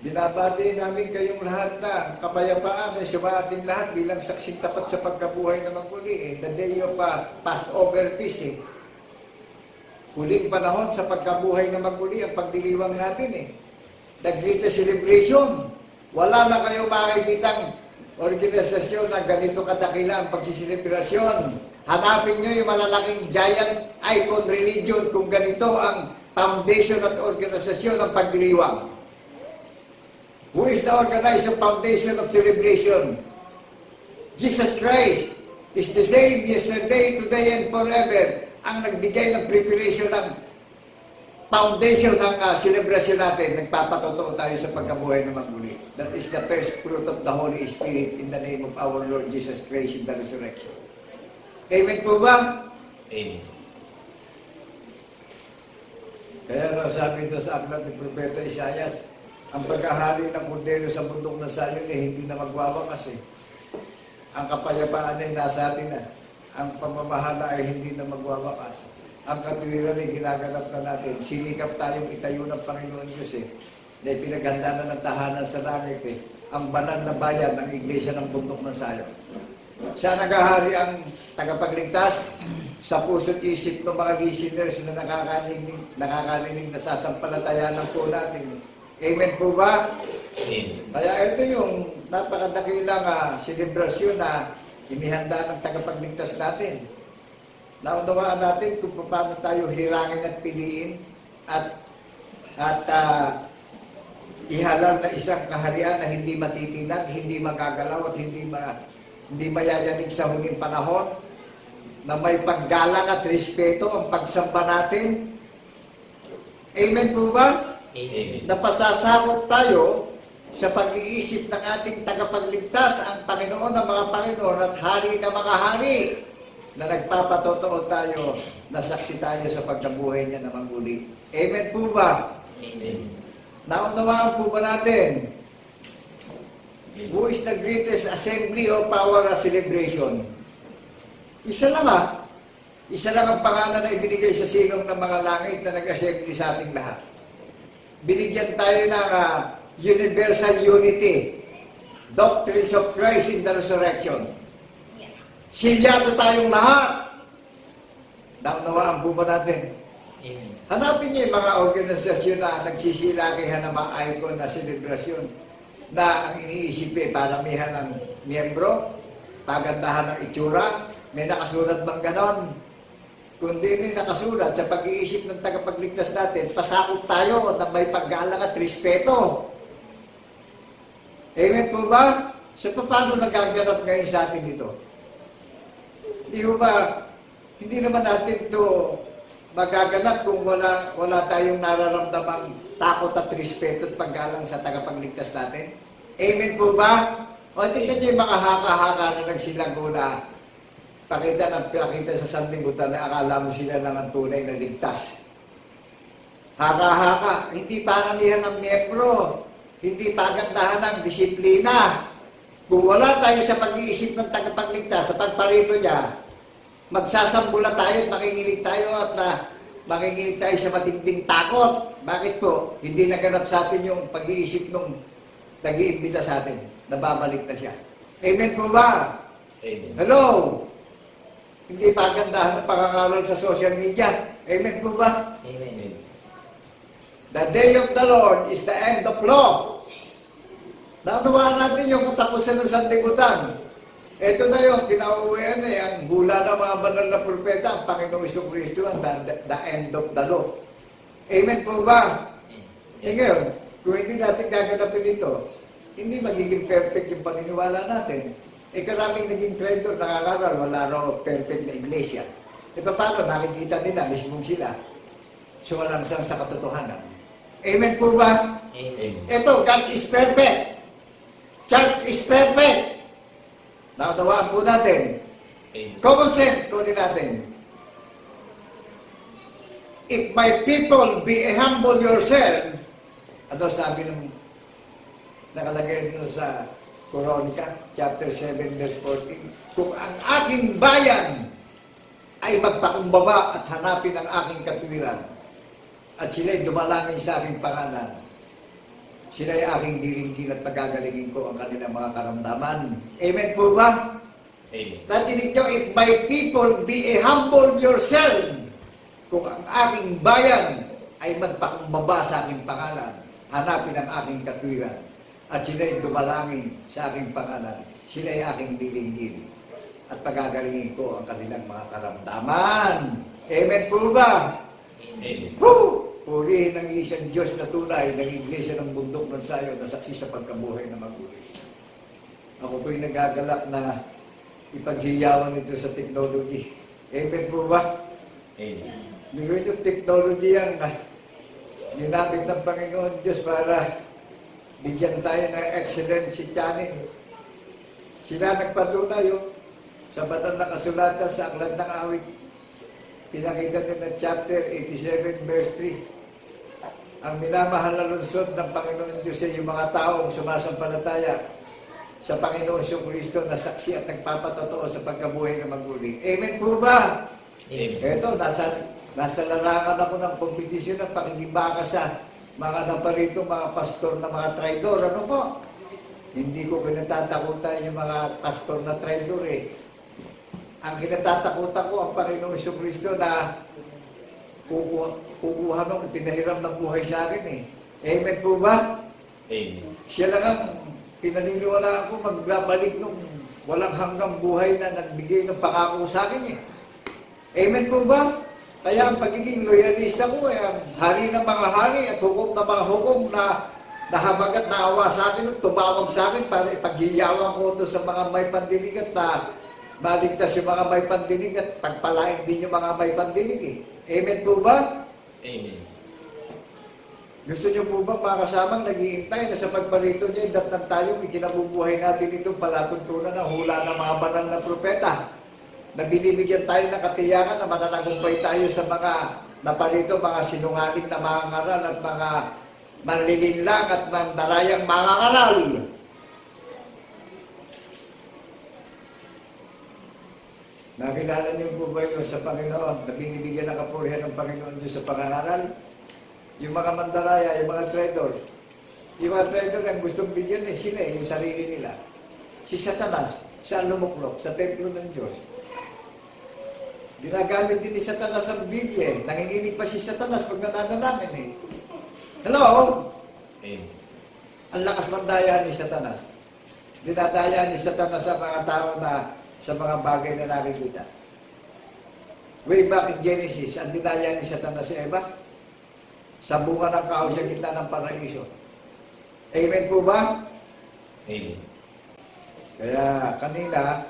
binabati namin kayong lahat na kapayapaan ay sumating lahat bilang saksing tapat sa pagkabuhay na maguli. The day of Passover peace. Huling panahon sa pagkabuhay na maguli ang pagdiriwang natin The greatest celebration. Wala na kayo makikitang organisasyon na ganito kadakila ang pagsiselebrasyon. Hanapin nyo yung malalaking giant icon religion kung ganito ang foundation at organisasyon ng pagdiriwang. Who is the organizing foundation of celebration? Jesus Christ is the same yesterday, today, and forever. Ang nagbigay ng preparation ng foundation ng celebration natin. Nagpapatotoo tayo sa pagkabuhay ng maguli. That is the first fruit of the Holy Spirit in the name of our Lord Jesus Christ in the resurrection. Amen po ba? Amen. Kaya sabi ito sa aklat ng Propeta Isaias, ang pagkahari ng kundero sa bundok na Sion hindi na magwawakas Ang kapayapaan ay nasa atin na. Ang pamamahala ay hindi na magwawakas. Ang katuwiran ay ginaganap na natin. Sinikap tayong itayo ng Panginoon Diyos na pinaghanda na ng tahanan sa langit Ang banal na bayan ng Iglesia ng bundok ng Sion. Siya naghahari ang tagapagligtas sa puso't isip ng mga listeners na nakakarinig na sasampalatayanan po natin. Amen po ba? Amen. Kaya ito yung napakadakilang selebrasyon na inihanda ng tagapagligtas natin. Naunawaan natin kung paano tayo hirangin at piliin at ihalal na isang kaharian na hindi matitinag, hindi magagalaw at hindi mayayanig sa huling panahon, na may paggalang at respeto ang pagsamba natin. Amen po ba? Amen. Napasasakop tayo sa pag-iisip ng ating tagapagligtas, ang Panginoon ng mga Panginoon at Hari ng mga Hari, na nagpapatotoo tayo, na saksi tayo sa pagkabuhay niya na maguli. Amen po ba? Amen. Naunawaan po ba natin? Who is the greatest assembly of our celebration? Isa lang Isa lang ang pangalan na ibinigay sa silong ng mga langit na nag-assembly sa ating lahat. Binigyan tayo ng universal unity, doctrines of Christ in the resurrection. Silyado tayong lahat. Naunawaan po ba natin? Amen. Hanapin niyo yung mga organisasyon na nagsisilakihan ng mga icon na selebrasyon na ang iniisip paramihan ng miyembro, pagandahan ng itsura, may nakasulat bang ganon? kundi may nakasulat sa pag-iisip ng tagapagligtas natin, pasakop tayo na may paggalang at respeto. Amen po ba? So, paano nagaganap ngayon sa atin ito? Hindi naman natin ito magaganap kung wala tayong nararamdamang takot at respeto at paggalang sa tagapagligtas natin. Amen po ba? O tingnan niyo yung mga haka-haka na nagsilago na pakita sa sanlibutan na akala mo sila lang ang tunay na ligtas. Haka-haka, hindi paramihan ng miyembro, hindi pagandahan ng disiplina. Kung wala tayo sa pag-iisip ng tagapagligtas, sa pagparito niya, magsasambula tayo at makikinig tayo sa matinding takot. Bakit po? Hindi naganap sa atin yung pag-iisip nung nag-iimbita sa atin. Nababalik na siya. Amen po ba? Amen. Hello? Hindi pagandahan ng pangangaral sa social media. Amen po ba? Amen. The day of the Lord is the end of law. Naunawaan natin yung katapusan ng sanlibutan. Ito na yung kinauuwian ang hula ng mga banal na propeta, ang Panginoong Jesucristo, ang the end of the law. Amen po ba? Ngayon, kung hindi natin gaganapin ito, hindi magiging perfect yung paniniwala natin. Karaming naging trendor, nakakaral, wala raw perfect na iglesia. Paano nakikita nila, mismong sila, sumalangsang sa katotohanan. Amen po ba? Amen. Ito, God is perfect. Church is perfect. Nakatawaan po natin. Amen. Common sense, kunin natin. If my people be humble yourself, ano sabi ng nakalagay dito sa Coronica, chapter 7, verse 14, kung ang aking bayan ay magpakumbaba at hanapin ang aking katwiran, at sila'y dumalangin sa aking pangalan, sila'y aking diringgin at pagagalingin ko ang kanilang mga karamdaman. Amen po ba? Amen. Natinig nyo, if my people be humble yourself, kung ang aking bayan ay magpakumbaba sa aking pangalan, hanapin ang aking katwiran, at sila'y dumalangin sa aking pangalan, sila'y aking diringgin at pagagalingin ko ang kanilang mga karamdaman. Amen po ba? Amen. Woo! Purihin ng isang Diyos na tunay ng Iglesia ng Bundok ng Sayon na saksi sa pagkabuhay na maguli. Ako po'y nagagalak na ipaghiyawan ito sa technology. Amen po ba? Amen. Bigyan yung technology yan na ginamit ng Panginoon Diyos para bigyan tayo ng excellency channel. Sila nagpatunay sa banal na kasulatan sa Aklat ng Awit. Pinakita nila chapter 87 verse 3. Ang minamahal na lungsod ng Panginoon Diyos ay yung mga taong sumasampalataya sa Panginoon Jesucristo na saksi at nagpapatotoo sa pagkabuhay na maguli. Amen po ba? Amen. Ito, nasa larangan ako ng kompetisyon ng pakikibaka sa mga naparito, mga pastor na mga traidor. Ano po? Hindi ko pinatatakutan yung mga pastor na traidor eh. Ang kinatatakutan ko ang Panginoong Jesucristo na kukuha nung tinahiram ng buhay sa akin eh. Amen po ba? Amen. Siya lang ang pinaniniwalaan ko magbabalik nung walang hanggang buhay na nagbigay ng pangako sa akin eh. Amen po ba? Kaya ang pagiging loyalista ko ay ang hari ng mga hari at hukom ng mga hukom na nahabagat na awa sa akin at tumawag sa akin para ipaghiyawan ko ito sa mga may pandinig at maligtas yung mga may pandinig at pagpalain din yung mga may pandinig eh. Amen po ba? Amen. Gusto niyo po ba mga kasamang naghihintay na sa pagparito niya datnan tayong ikinabubuhay natin itong palatuntunan ng hula ng mga banal na propeta na binibigyan tayo ng katiyakan na mananagumpay tayo sa mga naparito, mga sinungaling na mga ngaral at mga manlilinlang at mandarayang mga ngaral. Nakilala niyo po ba yun sa Panginoon na binibigyan ng kapurihan ng Panginoon Diyos sa pangangaral? Yung mga mandaraya, yung mga traitors. Yung mga traitors ang gustong bigyan eh, sila yung sarili nila. Si Satanas, sa lumuklok, sa templo ng Diyos. Ginagamit din ni Satanas ang Biblia. Nanginginig pa si Satanas pag nananalamin eh. Hello? Amen. Ang lakas mandaya ni Satanas. Dinadaya ni Satanas sa mga tao na sa mga bagay na nakikita. Way back in Genesis, ang dinaya ni Satanas si Eva, sa bunga ng kahoy sa gitna ng paraiso. Amen po ba? Amen. Kaya kanina,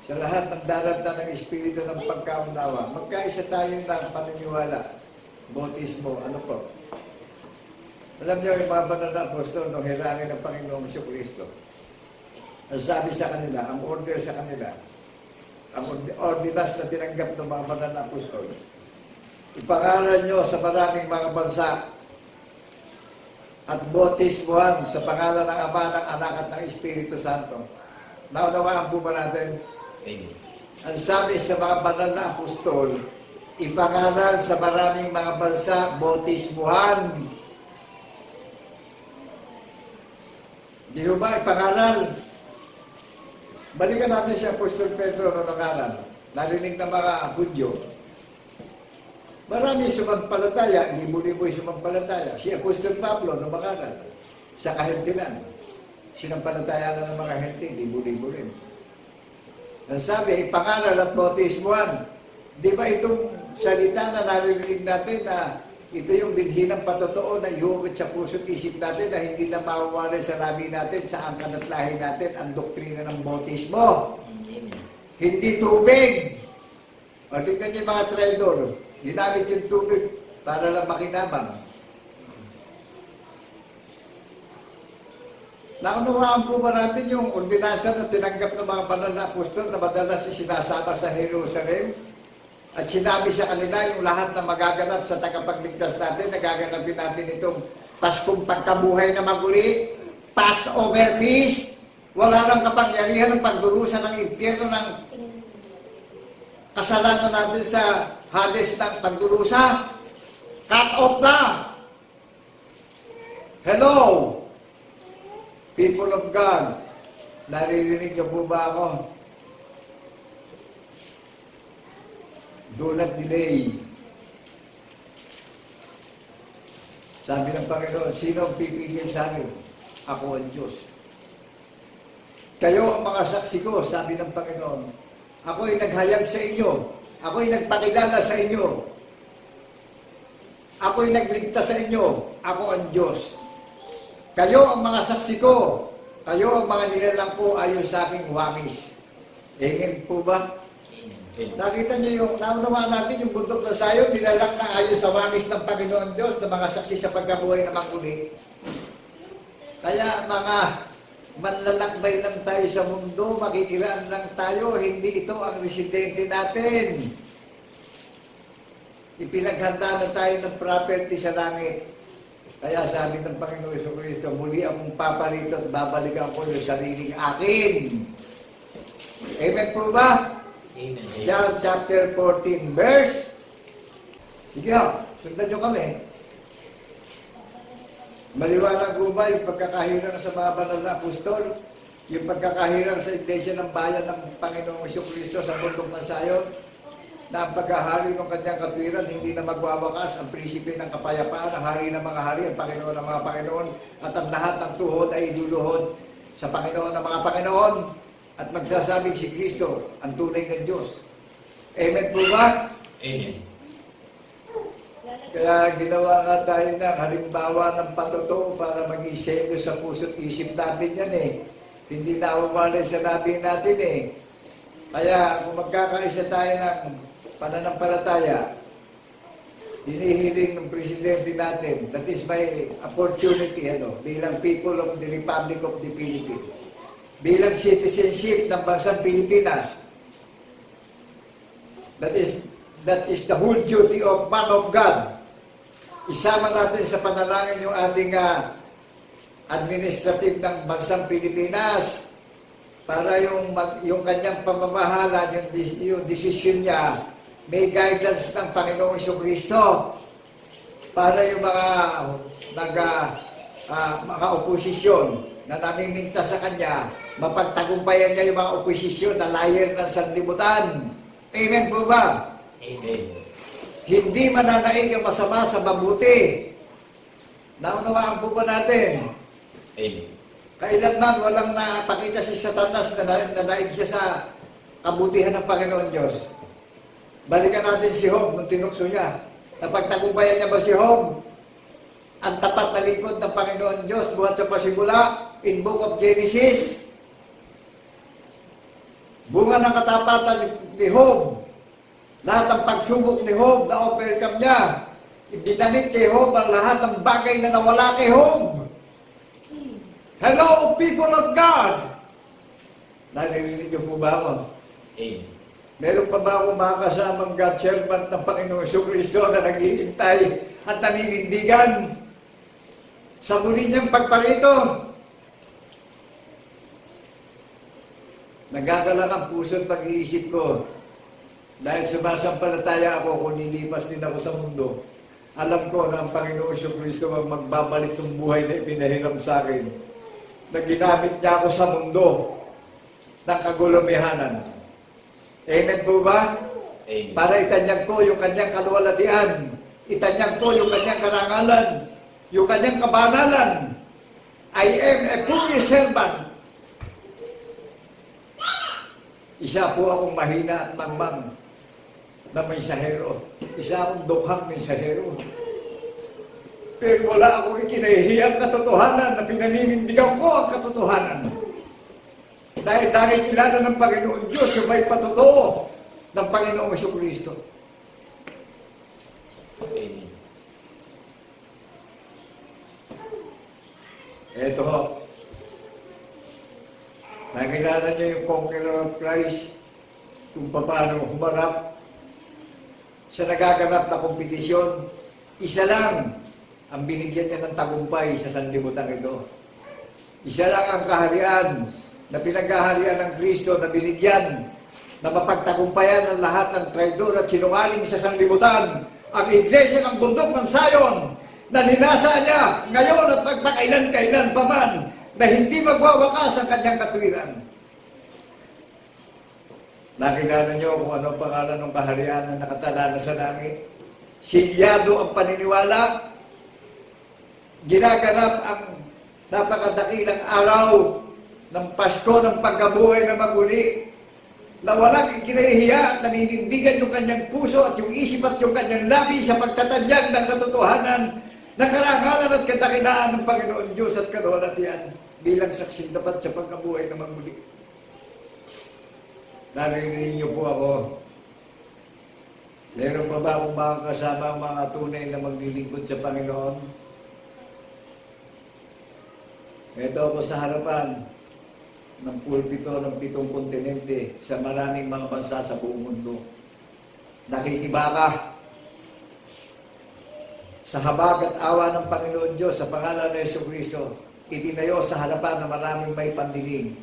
sa lahat ng darata ng Espiritu ng pagkaunawa, magkaisa tayo ng paniniwala, bautismo, ano po. Alam niyo, yung mga banal na apostol, nung hirangin ng Panginoong Kristo, ang sabi sa kanila, ang order sa kanila, ang ordinance na tinanggap ng mga banal na apostol, ipangaral nyo sa maraming mga bansa at bautismuhan sa pangalan ng Ama, ng Anak at ng Espiritu Santo. Naunawaan po ba natin? Amen. Ang sabi sa mga banal na apostol, ipangaral sa maraming mga bansa, bautismuhan. Di ba ipangaral? Balikan natin si Apostol Pedro noong nangaral. Narinig ng mga Hudyo. Marami sumampalataya, libo-libo sumampalataya. Si Apostol Pablo noong nangaral sa kahentilan. Sinampalataya na ng mga hentil, libo-libo rin. Ang sabi, ipangaral at bautismuhan. Di ba itong salita na narinig natin na ito yung binhi ng patotoo na ihugot sa puso't isip natin na hindi na mawawala sa labi natin, sa angkan at lahi natin, ang doktrina ng bautismo. Amen. Hindi tubig. O tingnan niyo yung mga traidor. Ginamit yung tubig para lang makinabang. Naunawaan po ba natin yung ordinansa na tinanggap ng mga banal na apostol na madalas sinasama sa Jerusalem? At sinabi sa kanila yung lahat na magaganap sa tagapagligtas natin, nagaganapin natin itong Paskong pagkabuhay na maguli, Passover feast, wala nang kapangyarihan ng pagdurusa ng impyerno ng kasalanan natin sa Hades ng pagdurusa. Cut off na! Hello! People of God, naririnig niyo po ba ako? Do not delay. Sabi ng Panginoon, sino ang pipigil sa akin? Ako ang Diyos. Kayo ang mga saksi ko, sabi ng Panginoon. Ako'y naghayag sa inyo. Ako'y nagpakilala sa inyo. Ako'y nagligtas sa inyo. Ako ang Diyos. Kayo ang mga saksi ko. Kayo ang mga nilalang ko ayon sa aking wamis. Amen po ba? Nakita niyo yung, naunawaan natin yung bundok na sayo, nilalak na ayon sa wamis ng Panginoon Diyos na mga saksi sa pagkabuhay na maguli. Kaya mga manlalakbay lang tayo sa mundo, makikiraan lang tayo, hindi ito ang residente natin. Ipinaghanda na tayo ng property sa langit. Kaya sabi ng Panginoon Jesucristo, muli akong paparito at babalikan ko yung sariling akin. Amen po ba? Amen. John chapter 14 verse. Sige ho, sundan nyo kami. Maliwanag po ba yung pagkakahirang sa mga banal na apostol? Yung pagkakahirang sa iglesia ng bayan ng Panginoong Jesucristo sa bundok ng Sayon? Na ang paghahari ng kanyang katwiran hindi na magwawakas, ang prinsipe ng kapayapaan, ang hari ng mga hari, ang Panginoon ng mga Panginoon, at ang lahat ng tuhod ay iluluhod sa Panginoon ng mga Panginoon. At magsasabing si Kristo ang tunay ng Diyos. Amen po ba? Amen. Kaya ginawa nga tayo ng halimbawa ng patotoo para mag-isenyo sa puso't isip natin yan eh. Hindi na umali sa labi natin eh. Kaya kung magkakaisa tayo ng pananampalataya, hinihiling ng presidente natin, that is my opportunity bilang people of the Republic of the Philippines. Bilang citizenship ng bansang Pilipinas. That is the whole duty of man of God. Isama natin sa panalangin yung ating administrative ng bansang Pilipinas para yung kanyang pamamahala, yung desisyon niya, may guidance ng Panginoong Jesucristo para yung mga oposisyon na namiminta sa kanya, mapagtagumpayan niya yung mga oposisyon na liar ng sanlibutan. Amen po ba? Amen. Hindi mananaig ang masama sa mabuti. Naunawaan po ba natin? Amen. Kailanman walang napakita si Satanas na naig siya sa kabutihan ng Panginoon Diyos. Balikan natin si Job nung tinukso niya. Napagtagumpayan niya ba si Job? Ang tapat na lingkod ng Panginoon Diyos buhat sa pasimula in Book of Genesis. Bunga ng katapatan ni Job. Lahat ng pagsubok ni Job na overcome niya. Ibinanit kay Job ang lahat ng bagay na nawala kay Job. Hello, people of God! Naririnig niyo po ba ako? Amen. Meron pa ba akong mga kasamang God servant ng Panginoong Kristo na naghihintay at naninindigan sa muli niyang pagparito? Nagagalak ang puso at pag-iisip ko dahil sumasampalataya ako kung nilipas din ako sa mundo. Alam ko na ang Panginoong Kristo ang magbabalik ng buhay na ipinahiram sa akin na ginamit niya ako sa mundo ng kagulumihanan. Amen po ba? Amen. Para itanyag ko yung kanyang kaluwalhatian, itanyag ko yung kanyang karangalan, yung kanyang kabanalan. I am a poor servant. Isa po akong mahina at mangmang na mensahero. Isa akong dukhang mensahero. Pero wala akong ikinahihiyang katotohanan na pinaninindigan ko ang katotohanan. Dahil kilala ng Panginoon Diyos yung may patotoo ng Panginoong Kristo. Amen. Ito ho. Nakilala niyo yung Conqueror of Christ kung paano humarap sa nagaganap na kompetisyon. Isa lang ang binigyan niya ng tagumpay sa sanlibutan ito. Isa lang ang kaharian na pinaghaharian ng Kristo na binigyan na mapagtagumpayan ng lahat ng traidor at sinungaling sa sanlibutan. Ang Iglesia ng Bundok ng Sayon na ninasa niya ngayon at magpakailan-kailan pa man na hindi magwawakas ang kanyang katwiran. Nakilala niyo kung ano ang pangalan ng kaharian na nakatala na sa langit? Silyado ang paniniwala. Ginaganap ang napakadakilang araw ng Pasko ng pagkabuhay na maguli na walang ikinahihiya at naninindigan yung kanyang puso at yung isip at yung kanyang labi sa pagtatanyag ng katotohanan ng karangalan at kadakilaan ng Panginoon Diyos at kaluwalhatian bilang saksing dapat sa pagkabuhay na maguli. Naririnig niyo po ako. Meron pa ba akong mga kasama ang mga tunay na maglilingkod sa Panginoon? Ito ako sa harapan ng pulpito ng 7 kontinente sa maraming mga bansa sa buong mundo. Nakikibaka sa habag at awa ng Panginoon Diyos sa pangalan ng Jesucristo, itinayo sa harapan ng maraming may pandinig.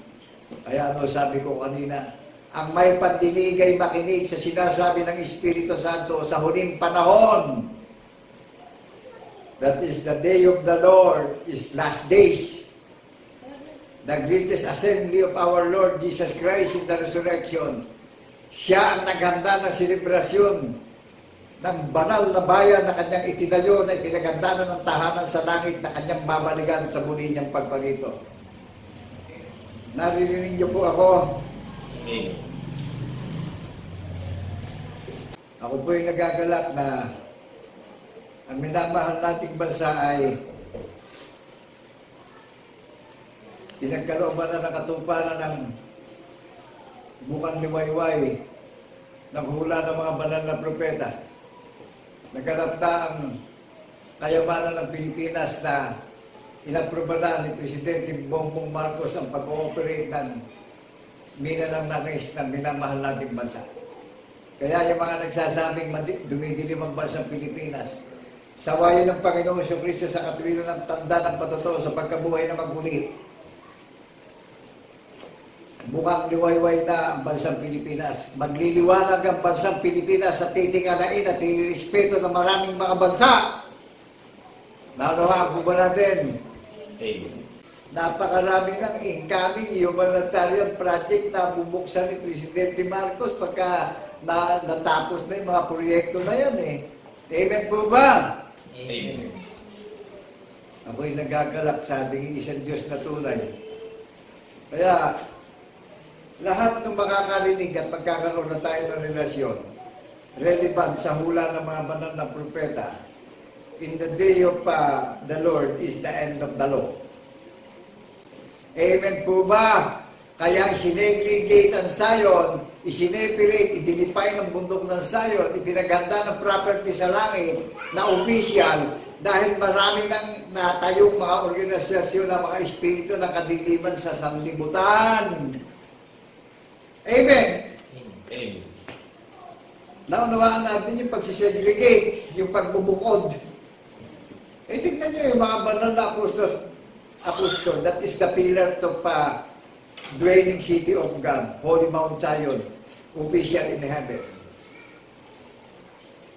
Kaya sabi ko kanina, ang may pandinig ay makinig sa sinasabi ng Espiritu Santo sa huling panahon. That is the day of the Lord, is last days. The greatest assembly of our Lord Jesus Christ in the resurrection. Siya ang naghanda ng selebrasyon ng banal na bayan na kanyang itinayo na ipinagandanan ng tahanan sa langit na kanyang babalikan sa muli niyang pagparito. Naririnig niyo po ako. Amen. Ako po ay nagagalak na ang minamahal nating bansa ay pinagkalooban na ng katuparan ng bukang liwayway ng hula ng mga banal na propeta. Naganap na ang kayamanan ng Pilipinas na inaproba na ni Presidente Bongbong Marcos ang pag-ooperate ng mina ng nangis ng minamahal nating bansa. Kaya yung mga nagsasabing dumidilim ang bansang Pilipinas, sawayan ng Panginoong Kristo sa katwiran ng tanda ng patotoo sa pagkabuhay na magmuli. Mukhang liwayway na ang bansang Pilipinas. Magliliwanag ang bansang Pilipinas sa titingalain at irespeto ng maraming mga bansa. Naunawa po ba natin? Amen. Napakarami ng incoming humanitarian project na bubuksan ni Presidente Marcos pagka natapos na yung mga proyekto na yan eh. Amen po ba? Amen. Ako'y nagagalak sa ating isang Diyos na tunay. Kaya, lahat ng makakarinig at magkakaroon na tayo ng relasyon, relevant sa hula ng mga banal na propeta, in the day of the Lord is the end of the law. Amen po ba? Kaya sinegregate ang Zion, isineperate, idinify ng bundok ng Zion, ipinaghanda ng property sa langit na official dahil marami nang natayong mga organisasyon ng mga espiritu ng kadiliman sa sanlibutan. Amen. Amen. Naunawaan natin yung pagsisegregate, yung pagbubukod. Tingnan nyo yung mga banal na apostol, that is the pillar of dwelling city of God, Holy Mount Zion, official in heaven.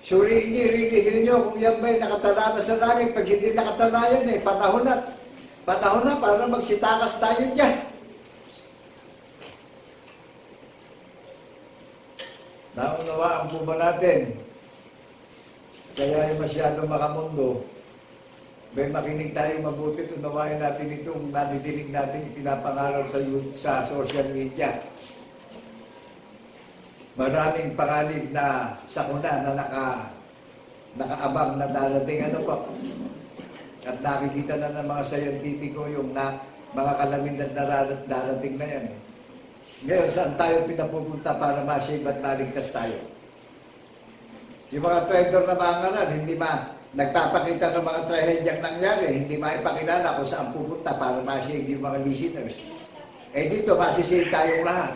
Suriin niyo, rilihim niyo kung yan ba'y nakatala na sa langit. Pag hindi nakatala yan panahon na para magsitakas tayo dyan. Naunawaan po ba natin? Kaya yung masyadong makamundo, may makinig tayo mabuti, unawain natin itong nadidinig natin ipinapangaral sa social media. Maraming panganib na sakuna na nakaabang na darating at nakikita na ng mga scientifico yung mga kalamin na darating na yan. Ngayon, saan tayo pinapupunta para ma-save at maligtas tayo? Yung mga traitor na mangaral, hindi nagpapakita ng mga trahedyang nangyari, hindi maipakilala kung saan pupunta para ma-save yung mga listeners. Dito, masisave tayong lahat.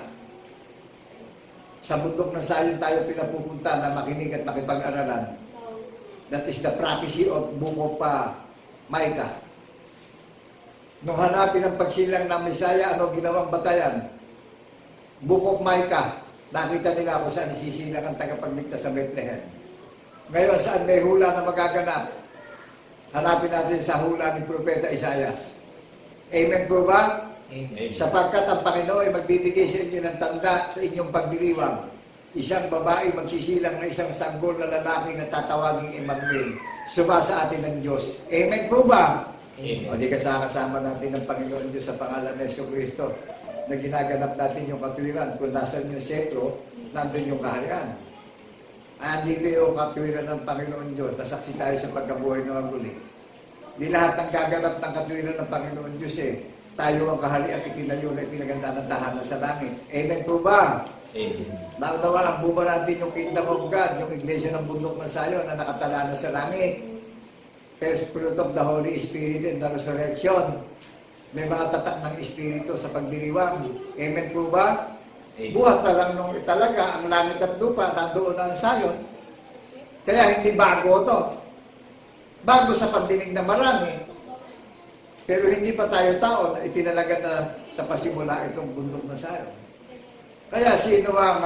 Sa bundok ng Zion tayo pinapupunta na makinig at makipag-aralan. That is the prophecy of book of Micah. Nung hanapin ang pagsilang ng Messiah, ano ginawang batayan? Book of Micah. Nakita nila kung saan isisilang ang tagapagligtas sa Bethlehem. Ngayon, saan may hula na magaganap? Hanapin natin sa hula ni Propeta Isaias. Amen po ba? Amen. Sapagkat ang Panginoon ay magbibigay sa inyo ng tanda sa inyong pagdiriwang. Isang babae magsisilang na isang sanggol na lalaki na tatawaging Emmanuel. Suma sa atin ng Diyos. Amen po ba? Amen. O di kasama natin ng Panginoon Diyos sa pangalan ng Jesucristo na ginaganap natin yung katuwiran. Kung nasan yung sentro, nandun yung kaharian. Andito yung katuwiran ng Panginoon Diyos. Nasaksi tayo sa pagkabuhay ng aguli. Di lahat ng gaganap ng katuwiran ng Panginoon Diyos tayo ang kaharian itinayo na pinaganda ng tahanan sa langit. Amen po ba? Amen. Nakatawa ang buba natin yung kingdom of God, yung iglesia ng bundok ng Zion na nakatala na sa langit. First fruit of the Holy Spirit and the resurrection. May mga tatak ng Espiritu sa pagdiriwang. Amen po ba? Amen. Buhat pa lang nung talaga, ang langit at lupa, nandoon na ang Zion. Kaya hindi bago to. Bago sa pandinig na marami. Pero hindi pa tayo tao na itinalaga na sa pasimula itong bundok na Zion. Kaya sino ang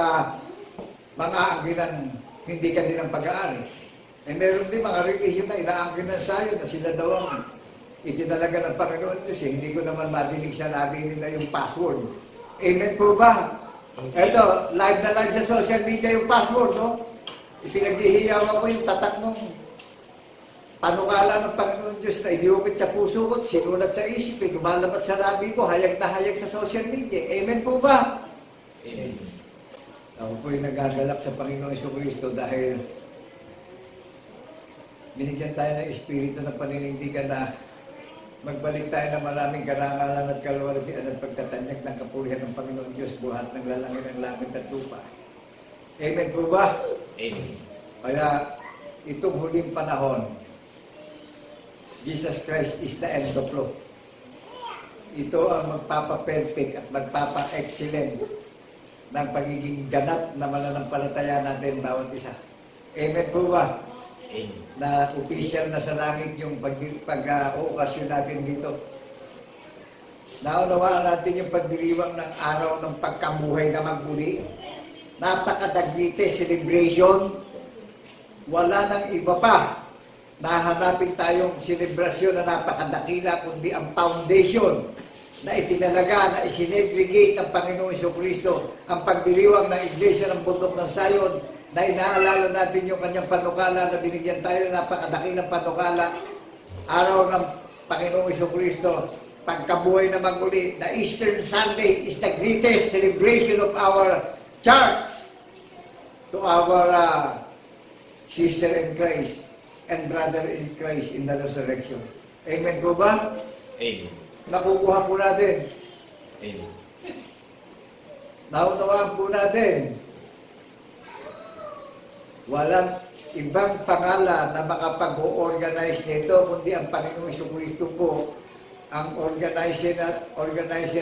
mga angkinan hindi kanilang pag-aari? Meron din mga religion na inaangkin ng Zion na sila daw ang itinalaga ng Panginoon Diyos. Hindi ko naman madinig siya nabi nila yung password. Amen po ba? Ito, live na live sa social media yung password, no? Ipinaghihiyawan ko yung tatak nung panukala ng Panginoon Diyos na iniukit sa puso ko, sinulat sa isip, lumalabat sa labi ko, hayag na hayag sa social media. Amen po ba? Amen. Ako po'y nagagalak sa Panginoong Jesucristo dahil binigyan tayo ng espiritu ng paninindigan na magbalik tayo ng maraming karangalan at kalwalhatian at pagtatanyag ng kapulihan ng Panginoon Diyos buhat ng lalangin ng langit at lupa. Amen po ba? Amen. Kaya itong huling panahon, Jesus Christ is the end of law. Ito ang magpapa-perfect at magpapa-excellent ng pagiging ganap na mananampalataya natin bawat isa. Amen po ba? Amen. Na official na sa langit yung pag-okasyon natin dito. Naunawaan natin yung pagdiriwang ng araw ng pagkamuhay na magmuli. Napakadagrite celebration. Wala nang iba pa. Nahanapin tayong selebrasyon na napakadakila kundi ang foundation na itinalaga na isinegregate ng Panginoong Jesucristo ang pagdiriwang ng Iglesia ng Bundok ng Zion na inaalala natin yung kanyang panukala na binigyan tayo ng napakadakilang panukala araw ng Panginoong Jesucristo pagkabuhay na magmuli. The Easter Sunday is the greatest celebration of our church to our sister in Christ, and brother in Christ in the resurrection. Amen po ba? Amen. Nakukuha po natin. Amen. Naunawaan po natin. Walang ibang pangalan na makapag-organize nito, kundi ang Panginoong Jesucristo po, ang organizer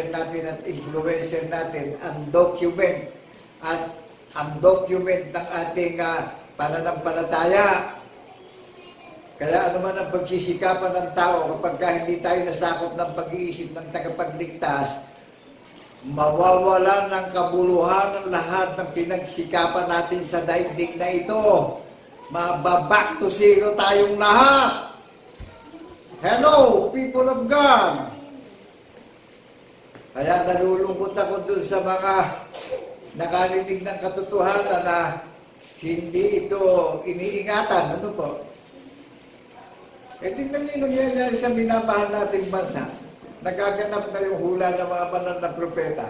natin at influencer natin, ang document at ang document ng ating pananampalataya. Kaya ano man ang pagsisikapan ng tao kapag hindi tayo nasakop ng pag-iisip ng tagapagligtas, mawawalan ng kabuluhan ng lahat ng pinagsikapan natin sa daigdig na ito. Mababack to zero tayong lahat. Hello, people of God! Kaya nalulungkot ako dun sa mga nakarinig ng katotohanan na hindi ito iniingatan. Ano po? Tingnan niyo yung nangyayari sa minamahal nating bansa. Nagaganap na yung hula ng mga banal na propeta.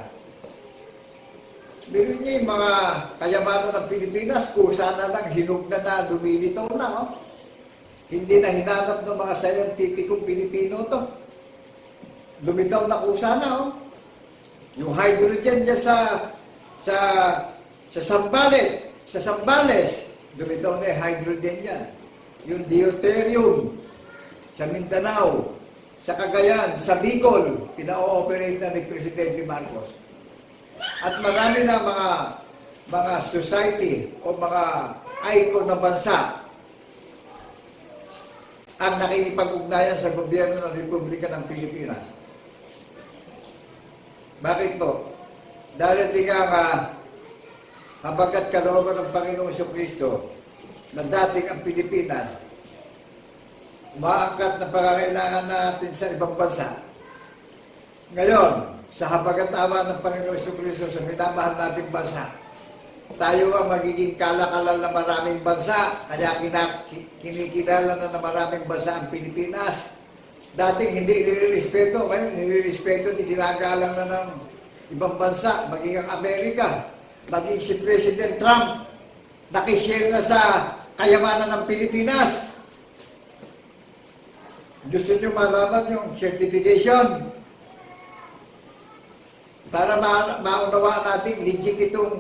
Meron niyo yung mga kayamanan ng Pilipinas, kusa na lang, hinug na lumilitaw na. Oh. Hindi na hinanap ng mga scientificong Pilipino to. Lumitaw na kusa na. Oh. Yung hydrogen dyan sa Sambales, lumitaw na yung hydrogen yan. Yung deuterium sa Mindanao, sa Cagayan, sa Bicol, pina-ooperate na ni Presidente Marcos. At marami na mga society o mga icon na bansa ang nakikipag-ugnayan sa gobyerno ng Republika ng Pilipinas. Bakit po? Darating ang habagat kalooban ng Panginoong Jesucristo na dating ang Pilipinas umaangkat na pangangailangan natin sa ibang bansa. Ngayon, sa habagat-awa ng Panginoong Jesucristo sa minamahal nating bansa, tayo ang magiging kalakalan ng maraming bansa, kaya kinikilala na ng maraming bansa ang Pilipinas. Dating hindi nilirespeto, ngayon nilirespeto, ginagalang na ng ibang bansa, maging ang Amerika, maging si President Trump, nakishare na sa kayamanan ng Pilipinas. Gusto nyo malaman yung certification para maunawaan natin, legit itong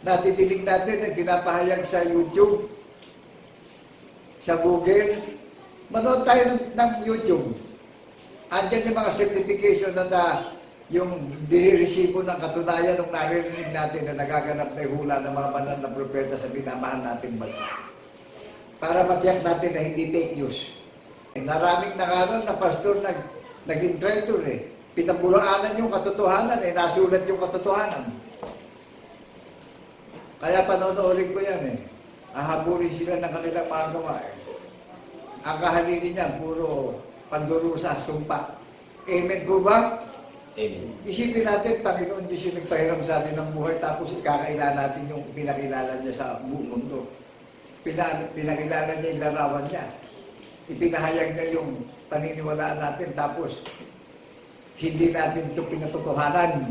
natitinig natin na pinapahayag sa YouTube, sa Google. Manood tayo ng YouTube. Andyan yung mga certification na yung diniresibo ng katunayan nung naririnig natin na nagaganap na hula ng mga banal na propeta sa binamahal nating bansa. Para matiyak natin na hindi fake news. Naraming nangaroon na pastor naging traitor eh. Pinabulaanan yung katotohanan eh. Nasulat yung katotohanan. Kaya panonoorin ko yan eh. Ahabulin sila ng kanilang mga gawa eh. Ang kahalili niyan, puro pandurusa, sumpa. Amen po ba? Amen. Isipin natin, Panginoon Diyos yung nagpahiram sa atin ng buhay, tapos ikakailan natin yung pinakilala niya sa buong mundo. Pinakilala niya yung larawan niya. Ipinahayag niya yung paniniwalaan natin, tapos hindi natin ito pinatotohanan.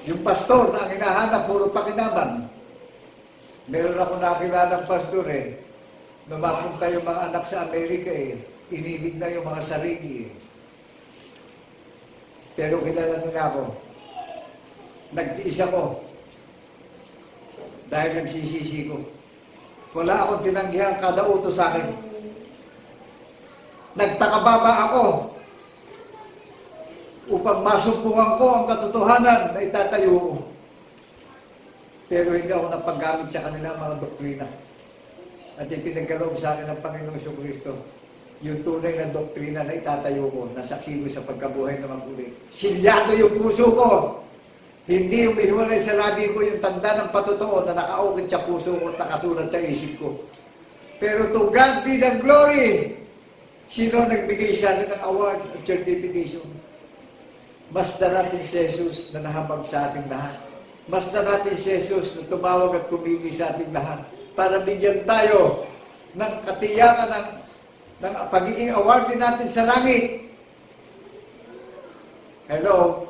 Yung pastor na ang hinahanap, puro pakinabang. Meron ako nakilalang pastor eh. Numapunta yung mga anak sa Amerika eh. Inibig na yung mga sarili eh. Pero kilala nila ako. Nagtiis ako. Dahil nagsisisi ko. Wala akong tinanggihan kada utos sa akin. Nagpakababa ako upang masumpungan ko ang katotohanan na itatayo ko. Pero hindi ako napaggamit sa kanila mga doktrina. At ipinagkaloob sa akin ng Panginoong Jesucristo yung tunay na doktrina na itatayo ko, na saksi ko sa pagkabuhay ng maguli. Silyado yung puso ko. Hindi umihiwalay sa labi ko yung tanda ng patotoo na nakaukit sa puso ko at nakasulat sa isip ko. Pero to God be the glory. Sino nagbigay sa akin ng award at certification? Basta natin si Jesus na nahabag sa ating lahat. Basta natin si Jesus na tumawag at pumili sa ating lahat para bigyan tayo ng katiyakan ng pagiging award din natin sa langit. Hello?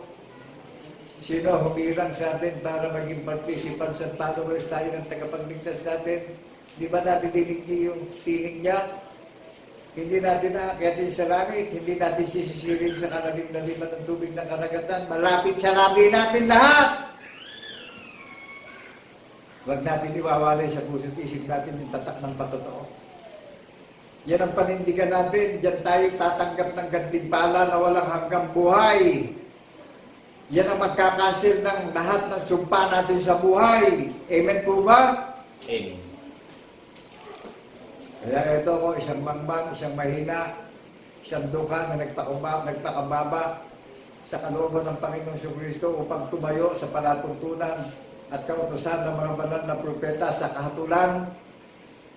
Sino humirang sa atin para maging participants at followers tayo ng tagapagligtas natin? Di ba natin dinig niyo yung tinig niya? Hindi natin naakyatin sa langit, hindi natin sisisirin sa kalalim-laliman ng tubig ng karagatan. Malapit sa labi natin lahat. Huwag natin iwawalay sa puso't isip natin yung tatak ng patotoo. Yan ang panindigan natin. Diyan tayo tatanggap ng gantimpala na walang hanggang buhay. Yan ang magkakasil ng lahat ng sumpa natin sa buhay. Amen po ba? Amen. Kaya ito ako, isang mangmang, isang mahina, isang duka na nagpakababa sa kalooban ng Panginoong Kristo upang tumayo sa palatuntunan at kautusan ng mga banal na propeta sa kahatulan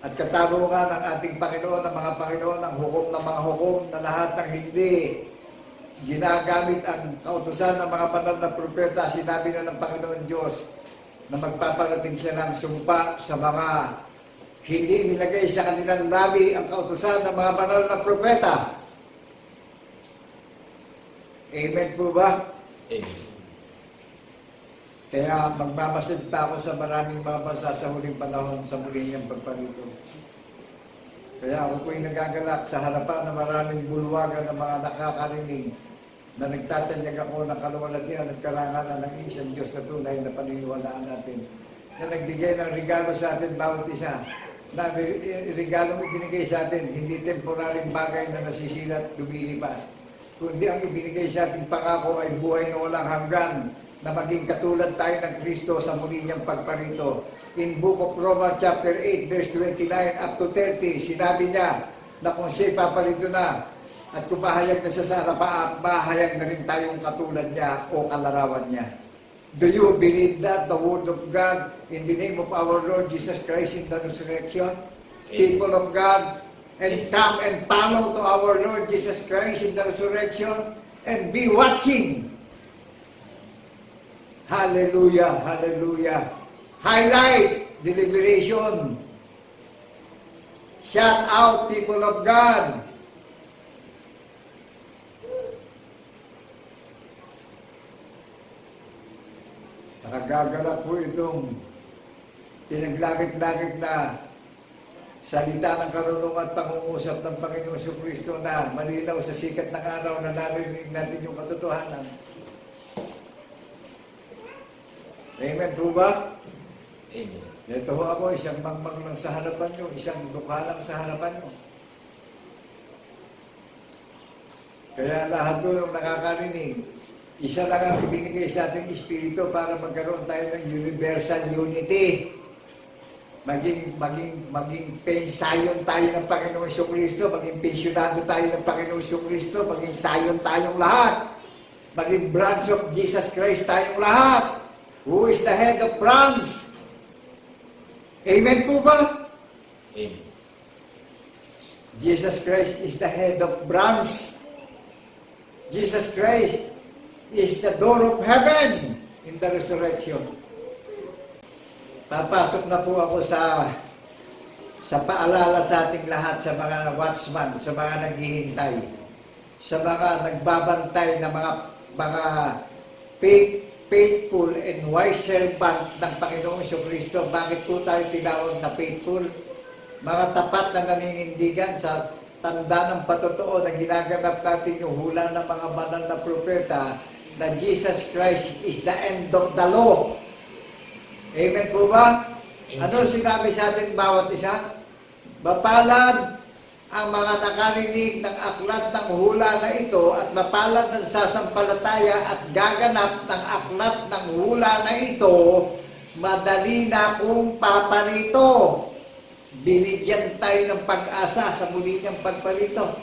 at katarungan ng ating Panginoon, ng mga Panginoon, ng hukom ng mga hukom na lahat ng hindi ginagamit ang kautusan ng mga banal na propeta. Sinabi na ng Panginoon Diyos na magpaparating siya ng sumpa sa mga hindi nilagay sa kanilang labi ang kautusan ng mga banal na propeta. Amen po ba? Amen. Kaya magmamasid pa ako sa maraming mga bansa sa huling panahon sa muling niyang pagparito. Kaya ako po'y nagagalak sa harapan ng maraming bulwagan ng mga nakakarinig na nagtatanyag ako ng kaluwalhatian at karangalan ng isang Diyos na tunay na paniniwalaan natin, na nagbigay ng regalo sa atin bawat isa, na regalong ibinigay sa atin, hindi temporaryong bagay na nasisira at lumilipas, kundi ang ibinigay sa ating pangako ay buhay na walang hanggan, na maging katulad tayo ng Kristo sa muli niyang pagparito. In Book of Romans chapter 8, verse 29 up to 30, sinabi niya na kung siya'y paparito na at kung pahayag na siya sa harapan, pahayag na rin tayong katulad niya o kalarawan niya. Do you believe that the Word of God in the name of our Lord Jesus Christ in the resurrection? People of God, and come and follow to our Lord Jesus Christ in the resurrection and be watching. Hallelujah, hallelujah. Highlight the liberation. Shout out, people of God. Nakagagalak po itong pinaglagit-lagit na salita ng karunungan at pangungusap ng Panginoong Kristo na malinaw sa sikat ng araw na narinig natin yung katotohanan. Amen po ba? Amen. Ito ho ako, isang mangmang lang sa harapan nyo, isang dukha lang sa harapan nyo. Kaya lahat doon ang nakakarinig, isa lang ang ibinigay sa ating Espiritu para magkaroon tayo ng universal unity. Maging pensayon tayo ng Panginoong Kristo, maging pensyonado tayo ng Panginoong Kristo, maging sayon tayong lahat. Maging branch of Jesus Christ tayong lahat. Who is the head of branch? Amen po ba? Amen. Jesus Christ is the head of branch. Jesus Christ is the door of heaven in the resurrection. Papasok na po ako sa paalala sa ating lahat, sa mga watchman, sa mga naghihintay, sa mga nagbabantay na mga faithful and wise servant ng Panginoong Kristo. Bakit po tayo tinawag na faithful? Mga tapat na naninindigan sa tanda ng patotoo na ginaganap natin yung hula ng mga banal na propeta na Jesus Christ is the end of the law. Amen po ba? Ano sinabi sa atin bawat isa? Mapalad ang mga nakarinig ng aklat ng hula na ito at mapalad ang sasampalataya at gaganap ng aklat ng hula na ito, madali na kung paparito. Binigyan tayo ng pag-asa sa muli niyang pagparito.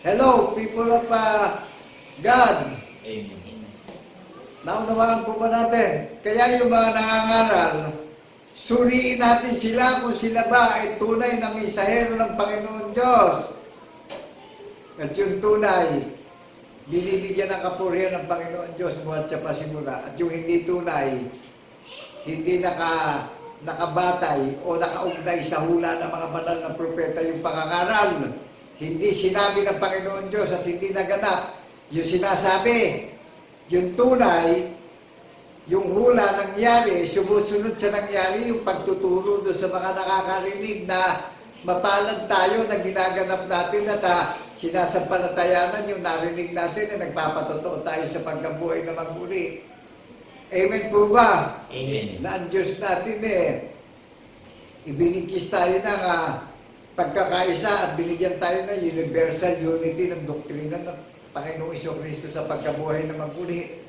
Hello, people of God. Amen. Naunawaan po ba natin? Kaya yung mga nangangaral, suriin natin sila kung sila ba ay tunay na misahero ng Panginoon Diyos. At yung tunay, binibigyan ng kapurihan ng Panginoon Diyos buhat sa pasimula. At yung hindi tunay, hindi nakabatay o nakaugnay sa hula ng mga banal na propeta yung pangangaral. Hindi sinabi ng Panginoon Diyos at hindi naganap. Yung sinasabi, yung tunay, yung hula nangyari, sumusunod sa nangyari yung pagtuturo doon sa mga nakakarinig na mapalad tayo na ginaganap natin at sinasampalatayanan yung narinig natin na nagpapatotoo tayo sa pagkabuhay na magmuli. Amen po ba? Amen. Na ang Diyos natin ibinigkis tayo ng pagkakaisa at binigyan tayo ng universal unity ng doktrina ng Panginoong Jesucristo sa pagkabuhay na magmuli.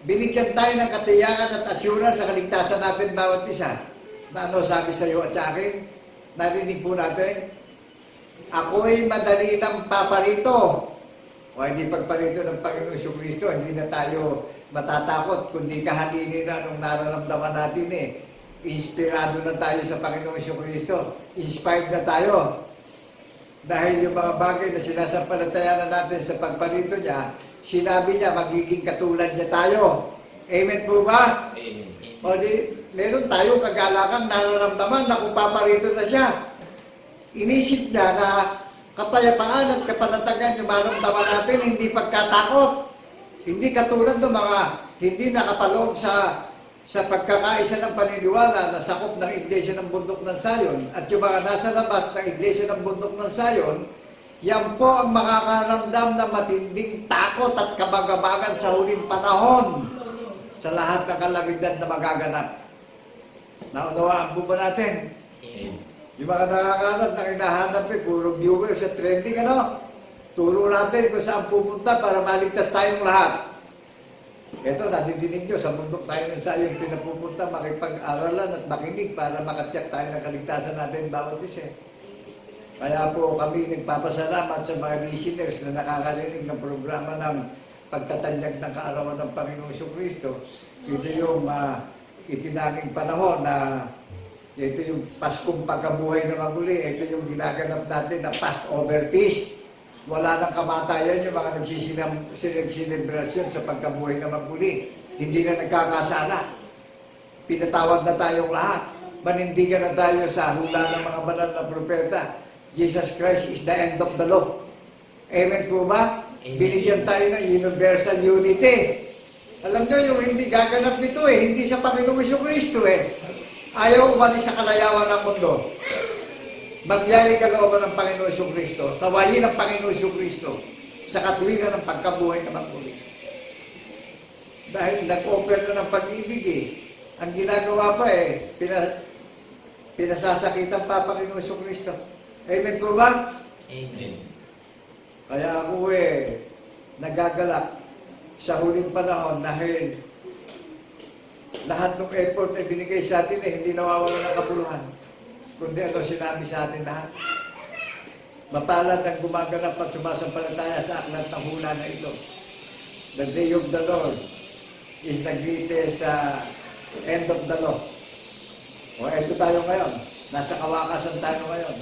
Binigyan tayo ng katiyakan at assurance sa kaligtasan natin bawat isa. Na ano sabi sa iyo at sa akin, narinig po natin, ako'y madali ng paparito. O hindi pagparito ng Panginoong Jesucristo, hindi na tayo matatakot, kundi kahalingin na nung nararamdaman natin Inspirado na tayo sa Panginoong Jesucristo. Inspired na tayo. Dahil yung mga bagay na sinasampalatayanan natin sa pagparito niya, sinabi niya, magiging katulad niya tayo. Amen po ba? Amen. O di, meron tayo kagalakan nararamdaman na kung paparito na siya. Inisip niya na kapayapaan at kapanatagan yung maramdaman natin, hindi pagkatakot. Hindi katulad ng mga hindi nakapaloob sa pagkakaisa ng paniniwala na sakop ng Iglesia ng Bundok ng Sayon at yung mga nasa labas ng Iglesia ng Bundok ng Sayon, yan po ang makakaramdam ng matinding takot at kabagabagan sa huling panahon sa lahat ng kalamidad na magaganap. Naunawaan po ba natin? Amen. Yung mga nakakanap na hinahanap puro viewers sa trending, turo natin kung saan pupunta para maligtas tayong lahat. Ito, nadidinig nyo, sa bundok tayo ng Sayon pinapupunta, makipag-aralan at makinig para makatsak tayo ng kaligtasan natin bawat isa. Kaya po kami nagpapasalamat sa mga listeners na nakakarinig ng programa ng pagtatanyag ng kaarawan ng Panginoong Jesucristo. Ito yung itinaging panahon na ito yung Paskong pagkabuhay na maguli. Ito yung ginaganap natin na Passover Feast. Wala nang kamatayan yung mga nagsiselebrasyon sa pagkabuhay na magmuli. Hindi na nagkakasala. Pinatawad na tayong lahat. Manindigan na tayo sa hula ng mga banal na propeta. Jesus Christ is the end of the law. Amen po ba? Amen. Binigyan tayo ng universal unity. Alam nyo, yung hindi gaganap nito hindi sa Panginoong Jesucristo Ayaw umalis sa kalayawan ng mundo. Magyari kalooban ng Panginoon Jesucristo, sawayin ng Panginoon Jesucristo sa katuwiran ng pagkabuhay na magmuli. Dahil nag-offer na ng pag-ibig ang ginagawa pa pinasasakitan pa Panginoon Jesucristo. Amen po ba? Amen. Kaya ako nagagalak sa huling panahon dahil lahat ng effort ay binigay sa atin hindi nawawala ng kapuluhan. Kundi ano sinabi sa atin lahat. Mapalad ang gumaganap at sumasampalataya sa aklat ng hula na ito. The day of the Lord is the greatest end of the law. O eto tayo ngayon. Nasa kawakasan tayo ngayon.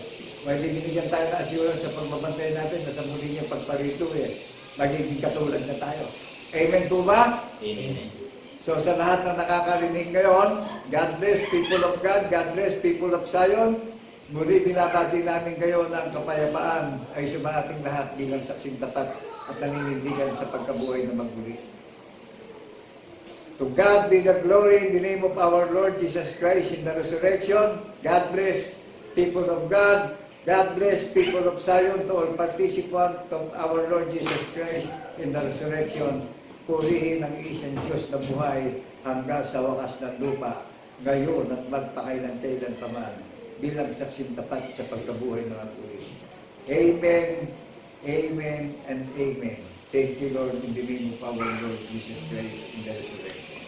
Pwede binigyan tayo na assurance sa pagbabantay natin na sa muli niyang pagparito magiging katulad na tayo. Amen po ba? Amen. So sa lahat ng nakakarinig ngayon, God bless people of God, God bless people of Zion. Muli binabati namin kayo ng kapayapaan ay sumating lahat bilang saksing tapat at naninindigan sa pagkabuhay na magmuli. To God be the glory in the name of our Lord Jesus Christ in the resurrection. God bless people of God. God bless people of Zion, to all participants of our Lord Jesus Christ in the resurrection. Purihin ang isang Diyos na buhay hanggang sa wakas ng lupa, ngayon at magpakailan-kailan pa man, bilang saksing tapat sa pagkabuhay ng puri. Amen, amen, and amen. Thank you, Lord, in the name of our Lord Jesus Christ in the resurrection.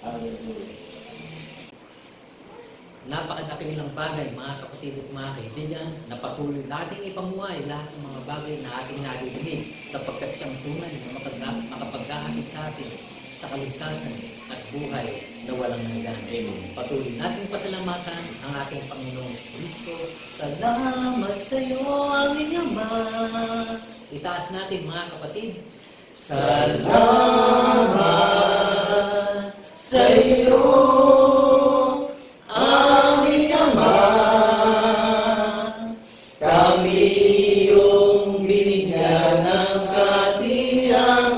Hallelujah. Napakadaki nilang bagay, mga kapatid at mga kaibigan, na patuloy nating ipamuhay lahat ng mga bagay na ating narinig sapagkat siyang tunay na makapag-ahatid sa atin sa kaligtasan at buhay na walang hanggan. Amen. Patuloy nating pasalamatan ang ating Panginoong Kristo. Salamat sa iyo, aming Ama. Itaas natin, mga kapatid. Salamat sa iyo, aming Ama, kami iyong binigyan ng katiyakan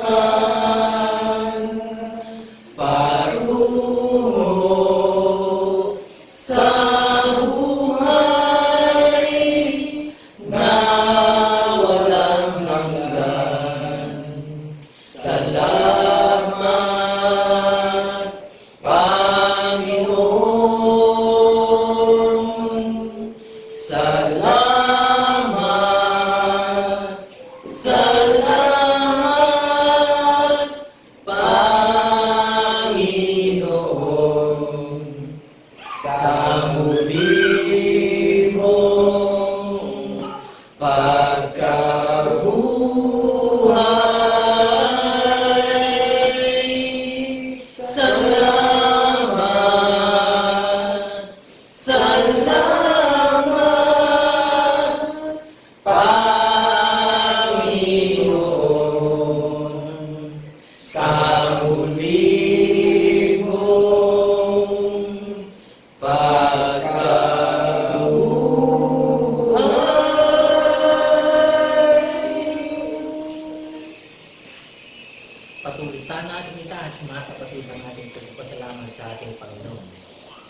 itaas mga kapatid ang ating pagpasalamat sa ating Panginoon.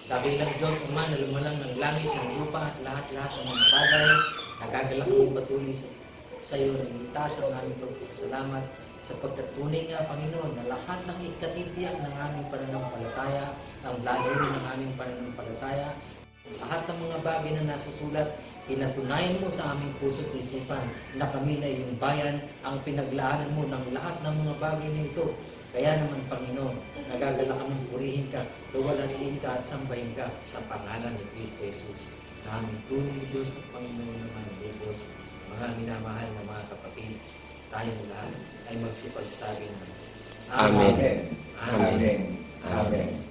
Dakilang Diyos, Ama, na lumalang ng langit, ng lupa, at lahat-lahat ng mga bagay, nagagalak kami patuloy sa iyo, na itaas ang aming pagpasalamat sapagkat tunay nga, Panginoon, na lahat ng ikatitiyak ng aming pananampalataya, ang layunin ng aming pananampalataya, lahat ng mga bagay na nasusulat, pinatunayan mo sa aming puso at isipan na kami na iyong bayan, ang pinaglaanan mo ng lahat ng mga bagay na ito. Kaya naman, Panginoon, nagagalak kami purihin ka, luwalhatiin ka at sambahin ka sa pangalan ni Kristo Jesus. Na aming tunay Diyos at Panginoon naman, Diyos, mga minamahal na mga kapatid, tayong lahat ay magsipagsabi ng Amen. Amen. Amen. Amen.